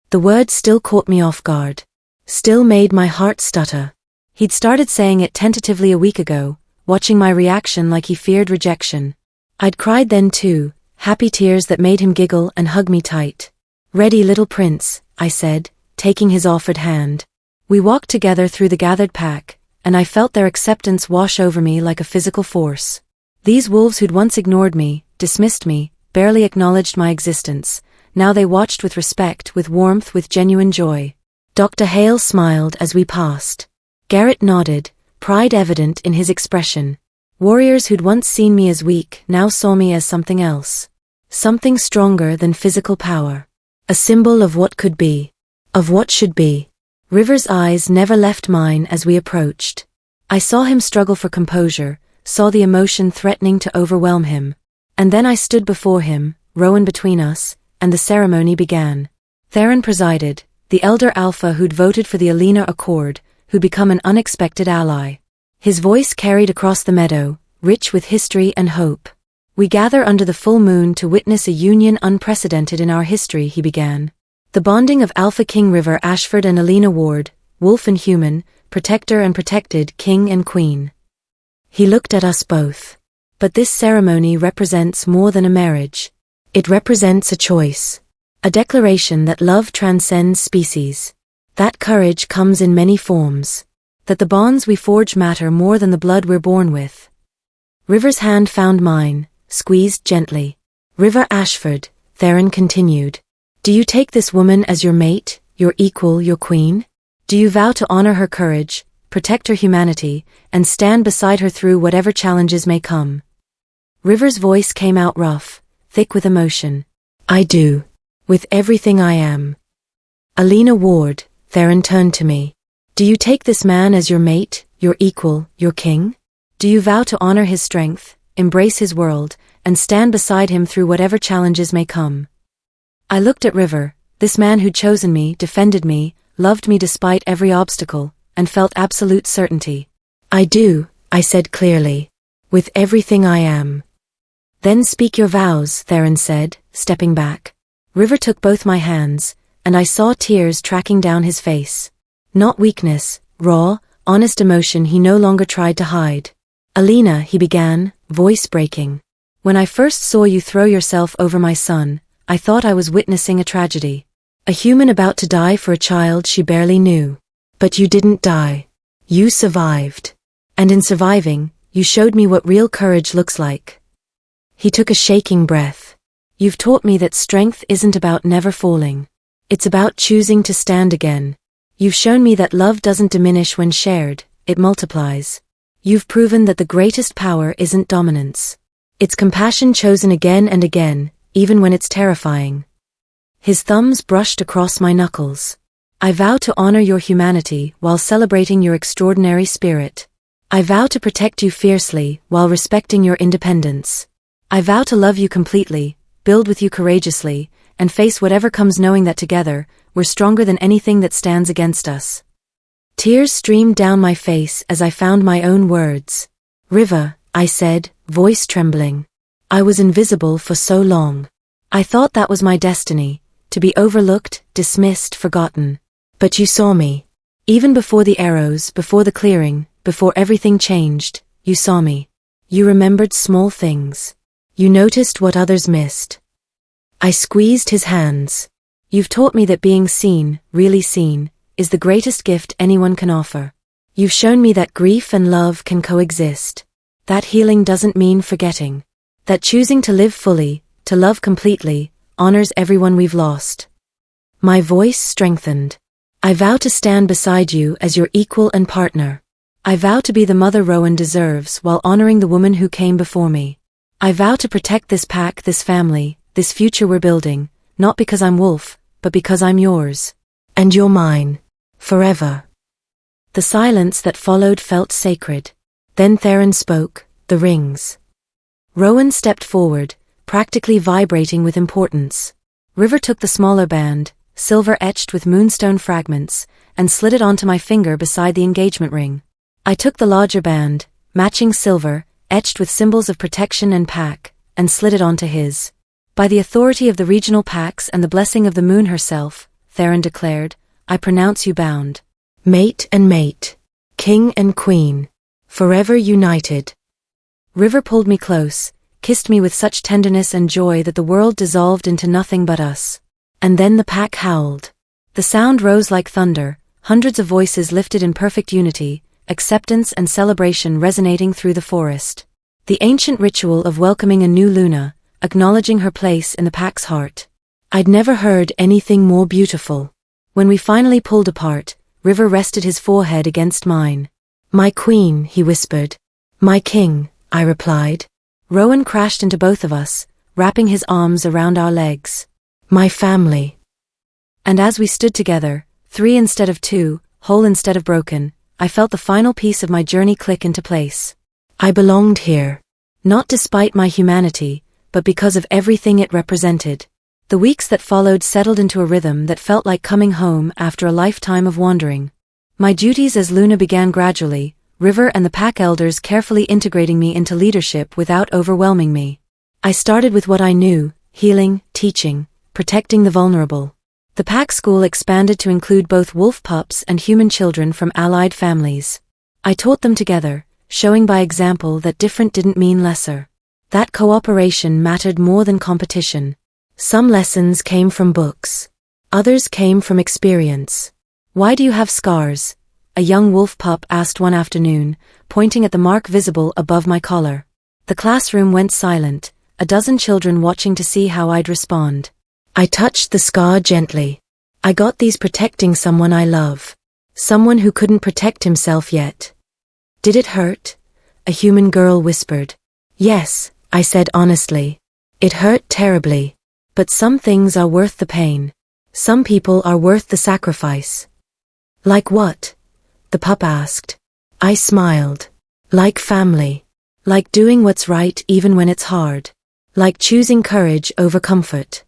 The word still caught me off guard. Still made my heart stutter. He'd started saying it tentatively a week ago, watching my reaction like he feared rejection. I'd cried then too, happy tears that made him giggle and hug me tight. "Ready, little prince," I said, taking his offered hand. We walked together through the gathered pack, and I felt their acceptance wash over me like a physical force. These wolves who'd once ignored me, dismissed me, barely acknowledged my existence, now they watched with respect, with warmth, with genuine joy. Dr. Hale smiled as we passed. Garrett nodded, pride evident in his expression. Warriors who'd once seen me as weak now saw me as something else. Something stronger than physical power. A symbol of what could be. Of what should be. River's eyes never left mine as we approached. I saw him struggle for composure, saw the emotion threatening to overwhelm him. And then I stood before him, Rowan between us, and the ceremony began. Theron presided, the elder alpha who'd voted for the Alina Accord, who'd become an unexpected ally. His voice carried across the meadow, rich with history and hope. "We gather under the full moon to witness a union unprecedented in our history," he began. "The bonding of Alpha King River Ashford and Alina Ward, wolf and human, protector and protected, king and queen." He looked at us both. But this ceremony represents more than a marriage. It represents a choice. A declaration that love transcends species. That courage comes in many forms. That the bonds we forge matter more than the blood we're born with. River's hand found mine, squeezed gently. River Ashford, Theron continued. Do you take this woman as your mate, your equal, your queen? Do you vow to honor her courage, protect her humanity, and stand beside her through whatever challenges may come? River's voice came out rough, thick with emotion. I do. With everything I am. Alina Ward, Theron turned to me. Do you take this man as your mate, your equal, your king? Do you vow to honor his strength, embrace his world, and stand beside him through whatever challenges may come? I looked at River, this man who'd chosen me, defended me, loved me despite every obstacle, and felt absolute certainty. I do, I said clearly. With everything I am. Then speak your vows, Theron said, stepping back. River took both my hands, and I saw tears tracking down his face. Not weakness, raw, honest emotion he no longer tried to hide. Alina, he began, voice breaking. When I first saw you throw yourself over my son, I thought I was witnessing a tragedy. A human about to die for a child she barely knew. But you didn't die. You survived. And in surviving, you showed me what real courage looks like. He took a shaking breath. You've taught me that strength isn't about never falling. It's about choosing to stand again. You've shown me that love doesn't diminish when shared, it multiplies. You've proven that the greatest power isn't dominance. It's compassion chosen again and again, even when it's terrifying. His thumbs brushed across my knuckles. I vow to honor your humanity while celebrating your extraordinary spirit. I vow to protect you fiercely while respecting your independence. I vow to love you completely, build with you courageously, and face whatever comes knowing that together, we're stronger than anything that stands against us. Tears streamed down my face as I found my own words. River, I said, voice trembling. I was invisible for so long. I thought that was my destiny, to be overlooked, dismissed, forgotten. But you saw me. Even before the arrows, before the clearing, before everything changed, you saw me. You remembered small things. You noticed what others missed. I squeezed his hands. You've taught me that being seen, really seen, is the greatest gift anyone can offer. You've shown me that grief and love can coexist. That healing doesn't mean forgetting. That choosing to live fully, to love completely, honors everyone we've lost. My voice strengthened. I vow to stand beside you as your equal and partner. I vow to be the mother Rowan deserves while honoring the woman who came before me. I vow to protect this pack, this family, this future we're building, not because I'm Wolf, but because I'm yours. And you're mine. Forever. The silence that followed felt sacred. Then Theron spoke, the rings. Rowan stepped forward, practically vibrating with importance. River took the smaller band, silver etched with moonstone fragments, and slid it onto my finger beside the engagement ring. I took the larger band, matching silver, etched with symbols of protection and pack, and slid it onto his. By the authority of the regional packs and the blessing of the moon herself, Theron declared, I pronounce you bound. Mate and mate. King and queen. Forever united. River pulled me close, kissed me with such tenderness and joy that the world dissolved into nothing but us. And then the pack howled. The sound rose like thunder, hundreds of voices lifted in perfect unity, acceptance and celebration resonating through the forest. The ancient ritual of welcoming a new Luna, acknowledging her place in the pack's heart. I'd never heard anything more beautiful. When we finally pulled apart, River rested his forehead against mine. My queen, he whispered. My king, I replied. Rowan crashed into both of us, wrapping his arms around our legs. My family. And as we stood together, 3 instead of 2, whole instead of broken, I felt the final piece of my journey click into place. I belonged here. Not despite my humanity, but because of everything it represented. The weeks that followed settled into a rhythm that felt like coming home after a lifetime of wandering. My duties as Luna began gradually, River and the pack elders carefully integrating me into leadership without overwhelming me. I started with what I knew, healing, teaching, protecting the vulnerable. The pack school expanded to include both wolf pups and human children from allied families. I taught them together, showing by example that different didn't mean lesser. That cooperation mattered more than competition. Some lessons came from books. Others came from experience. "Why do you have scars?" a young wolf pup asked one afternoon, pointing at the mark visible above my collar. The classroom went silent, a dozen children watching to see how I'd respond. I touched the scar gently. "I got these protecting someone I love. Someone who couldn't protect himself yet." "Did it hurt?" a human girl whispered. "Yes," I said honestly. "It hurt terribly. But some things are worth the pain. Some people are worth the sacrifice." "Like what?" the pup asked. I smiled. "Like family. Like doing what's right even when it's hard. Like choosing courage over comfort."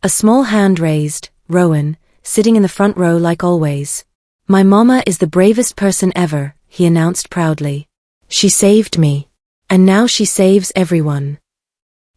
A small hand raised, Rowan, sitting in the front row like always. "My mama is the bravest person ever," he announced proudly. "She saved me. And now she saves everyone."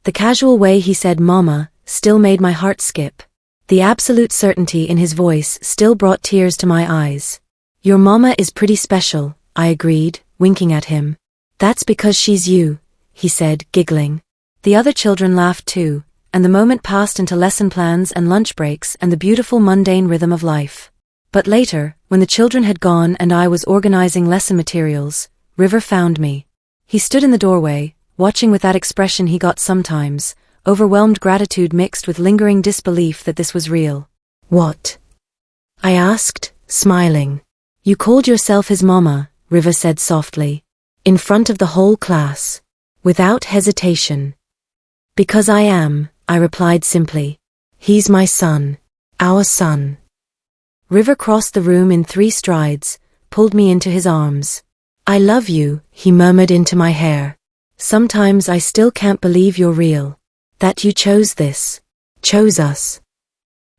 The casual way he said mama still made my heart skip. The absolute certainty in his voice still brought tears to my eyes. "Your mama is pretty special," I agreed, winking at him. "That's because she's you," he said, giggling. The other children laughed too, and the moment passed into lesson plans and lunch breaks and the beautiful mundane rhythm of life. But later, when the children had gone and I was organizing lesson materials, River found me. He stood in the doorway, watching with that expression he got sometimes, overwhelmed gratitude mixed with lingering disbelief that this was real. "What?" I asked, smiling. "You called yourself his mama," River said softly. "In front of the whole class. Without hesitation." "Because I am," I replied simply. "He's my son. Our son." River crossed the room in 3 strides, pulled me into his arms. "I love you," he murmured into my hair. "Sometimes I still can't believe you're real. That you chose this. Chose us."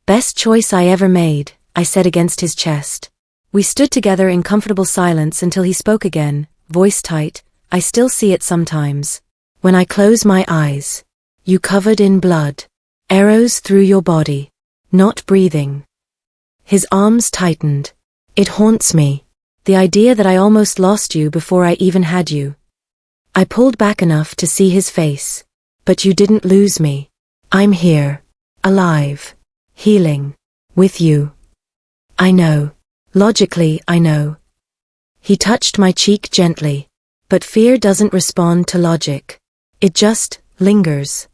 "Best choice I ever made," I said against his chest. We stood together in comfortable silence until he spoke again, voice tight. "I still see it sometimes. When I close my eyes. You covered in blood. Arrows through your body. Not breathing." His arms tightened. "It haunts me. The idea that I almost lost you before I even had you." I pulled back enough to see his face. "But you didn't lose me. I'm here. Alive. Healing. With you." "I know. Logically, I know." He touched my cheek gently. "But fear doesn't respond to logic. It just lingers."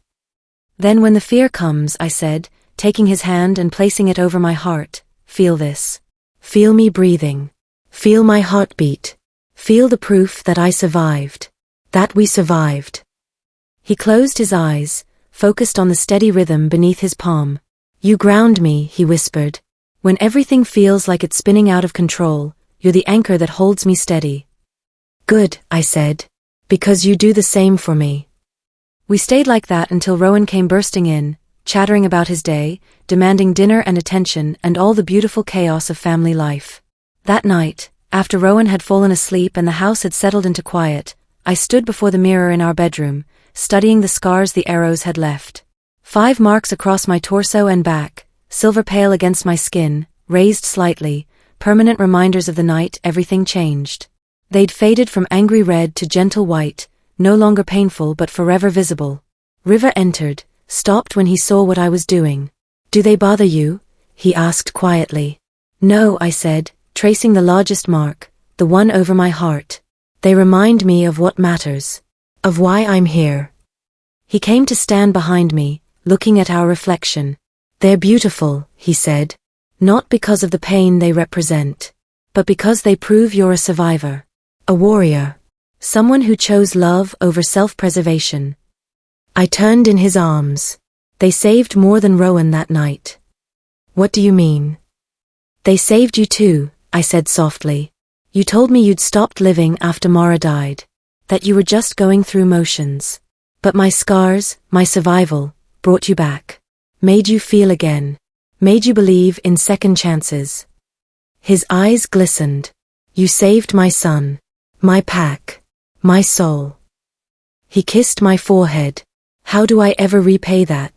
"Then when the fear comes," I said, taking his hand and placing it over my heart, "feel this. Feel me breathing. Feel my heartbeat. Feel the proof that I survived. That we survived." He closed his eyes, focused on the steady rhythm beneath his palm. "You ground me," he whispered. "When everything feels like it's spinning out of control, you're the anchor that holds me steady." "Good," I said. "Because you do the same for me." We stayed like that until Rowan came bursting in, chattering about his day, demanding dinner and attention and all the beautiful chaos of family life. That night, after Rowan had fallen asleep and the house had settled into quiet, I stood before the mirror in our bedroom, studying the scars the arrows had left. 5 marks across my torso and back, silver pale against my skin, raised slightly, permanent reminders of the night everything changed. They'd faded from angry red to gentle white, no longer painful but forever visible. River entered, stopped when he saw what I was doing. "Do they bother you?" he asked quietly. "No," I said, tracing the largest mark, the one over my heart. "They remind me of what matters. Of why I'm here." He came to stand behind me, looking at our reflection. "They're beautiful," he said. "Not because of the pain they represent. But because they prove you're a survivor. A warrior. Someone who chose love over self-preservation." I turned in his arms. "They saved more than Rowan that night." "What do you mean?" "They saved you too," I said softly. "You told me you'd stopped living after Mara died. That you were just going through motions. But my scars, my survival, brought you back. Made you feel again. Made you believe in second chances." His eyes glistened. "You saved my son. My pack. My soul." He kissed my forehead. "How do I ever repay that?"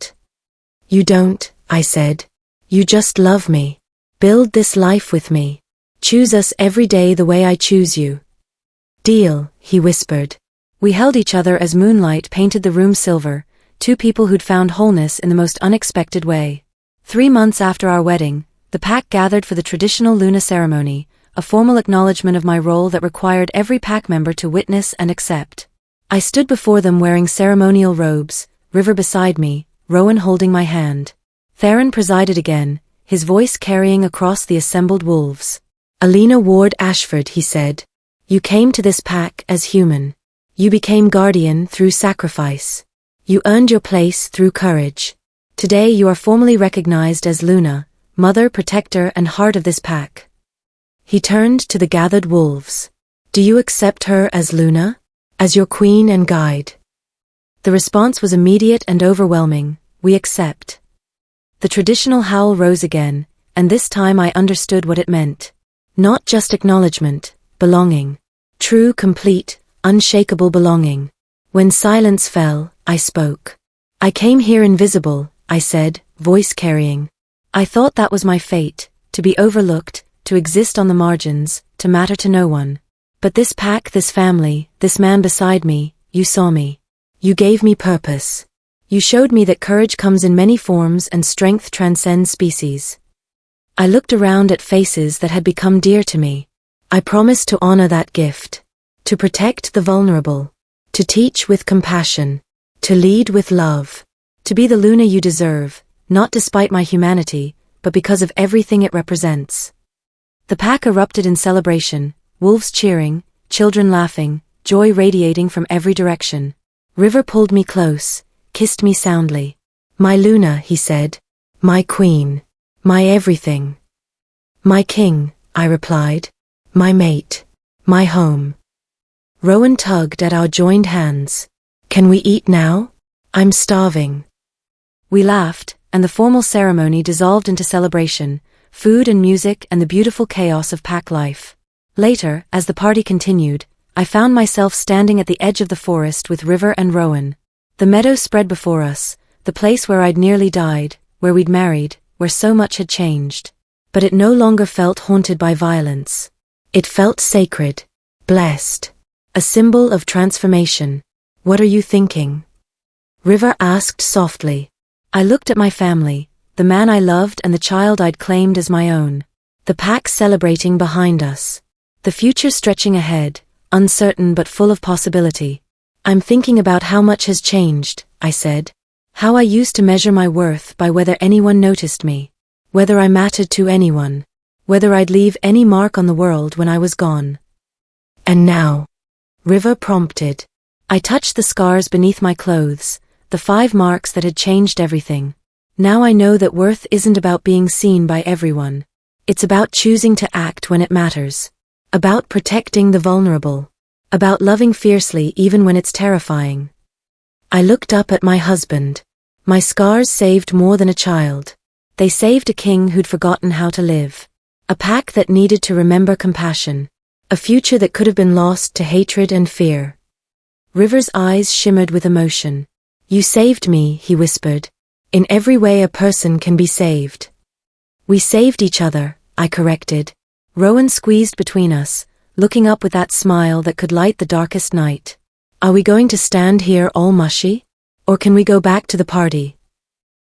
"You don't," I said. "You just love me. Build this life with me. Choose us every day the way I choose you." "Deal," he whispered. We held each other as moonlight painted the room silver, two people who'd found wholeness in the most unexpected way. 3 months after our wedding, the pack gathered for the traditional Luna ceremony, a formal acknowledgement of my role that required every pack member to witness and accept. I stood before them wearing ceremonial robes, River beside me, Rowan holding my hand. Theron presided again, his voice carrying across the assembled wolves. Alina Ward Ashford, he said. You came to this pack as human. You became guardian through sacrifice. You earned your place through courage. Today you are formally recognized as Luna, mother, protector, and heart of this pack. He turned to the gathered wolves. Do you accept her as Luna? As your queen and guide? The response was immediate and overwhelming. We accept. The traditional howl rose again, and this time I understood what it meant. Not just acknowledgement, belonging. True, complete, unshakable belonging. When silence fell, I spoke. I came here invisible, I said, voice carrying. I thought that was my fate, to be overlooked, to exist on the margins, to matter to no one. But this pack, this family, this man beside me, you saw me. You gave me purpose. You showed me that courage comes in many forms and strength transcends species. I looked around at faces that had become dear to me. I promised to honor that gift. To protect the vulnerable. To teach with compassion. To lead with love. To be the Luna you deserve, not despite my humanity, but because of everything it represents. The pack erupted in celebration, wolves cheering, children laughing, joy radiating from every direction. River pulled me close, kissed me soundly. My Luna, he said. My queen. My everything. My king, I replied. My mate. My home. Rowan tugged at our joined hands. Can we eat now? I'm starving. We laughed, and the formal ceremony dissolved into celebration, food and music and the beautiful chaos of pack life. Later, as the party continued, I found myself standing at the edge of the forest with River and Rowan. The meadow spread before us, the place where I'd nearly died, where we'd married, where so much had changed. But it no longer felt haunted by violence. It felt sacred, blessed, a symbol of transformation. What are you thinking? River asked softly. I looked at my family, the man I loved and the child I'd claimed as my own. The pack celebrating behind us. The future stretching ahead, uncertain but full of possibility. I'm thinking about how much has changed, I said. How I used to measure my worth by whether anyone noticed me. Whether I mattered to anyone. Whether I'd leave any mark on the world when I was gone. And now? River prompted. I touched the scars beneath my clothes, the 5 marks that had changed everything. Now I know that worth isn't about being seen by everyone. It's about choosing to act when it matters. About protecting the vulnerable. About loving fiercely even when it's terrifying. I looked up at my husband. My scars saved more than a child. They saved a king who'd forgotten how to live. A pack that needed to remember compassion. A future that could have been lost to hatred and fear. River's eyes shimmered with emotion. You saved me, he whispered. In every way a person can be saved. We saved each other, I corrected. Rowan squeezed between us, looking up with that smile that could light the darkest night. Are we going to stand here all mushy? Or can we go back to the party?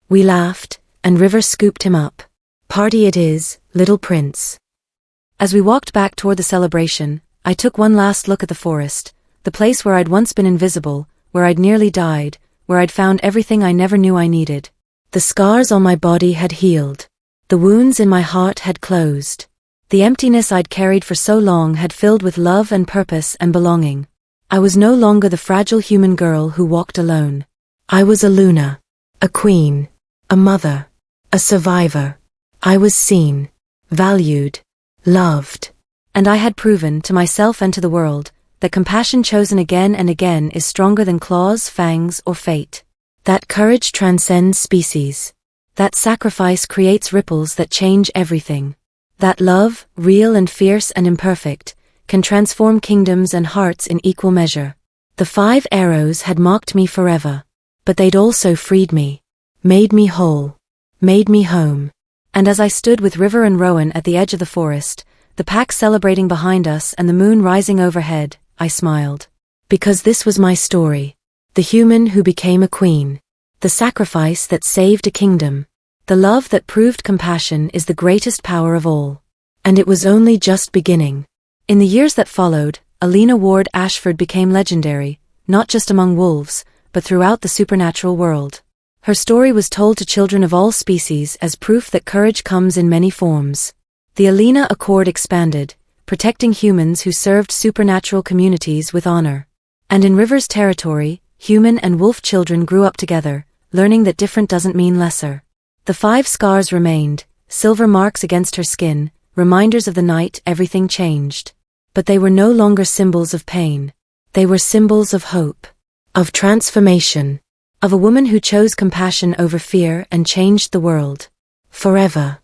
We laughed, and River scooped him up. Party it is, little prince. As we walked back toward the celebration, I took one last look at the forest, the place where I'd once been invisible, where I'd nearly died, where I'd found everything I never knew I needed. The scars on my body had healed. The wounds in my heart had closed. The emptiness I'd carried for so long had filled with love and purpose and belonging. I was no longer the fragile human girl who walked alone. I was a Luna, a queen, a mother, a survivor. I was seen, valued, loved. And I had proven to myself and to the world that compassion chosen again and again is stronger than claws, fangs, or fate. That courage transcends species. That sacrifice creates ripples that change everything. That love, real and fierce and imperfect, can transform kingdoms and hearts in equal measure. The 5 arrows had mocked me forever. But they'd also freed me. Made me whole. Made me home. And as I stood with River and Rowan at the edge of the forest, the pack celebrating behind us and the moon rising overhead, I smiled. Because this was my story. The human who became a queen. The sacrifice that saved a kingdom. The love that proved compassion is the greatest power of all. And it was only just beginning. In the years that followed, Alina Ward Ashford became legendary, not just among wolves, but throughout the supernatural world. Her story was told to children of all species as proof that courage comes in many forms. The Alina Accord expanded, protecting humans who served supernatural communities with honor. And in River's territory, human and wolf children grew up together, learning that different doesn't mean lesser. The 5 scars remained, silver marks against her skin, reminders of the night everything changed. But they were no longer symbols of pain. They were symbols of hope, of transformation, of a woman who chose compassion over fear and changed the world forever.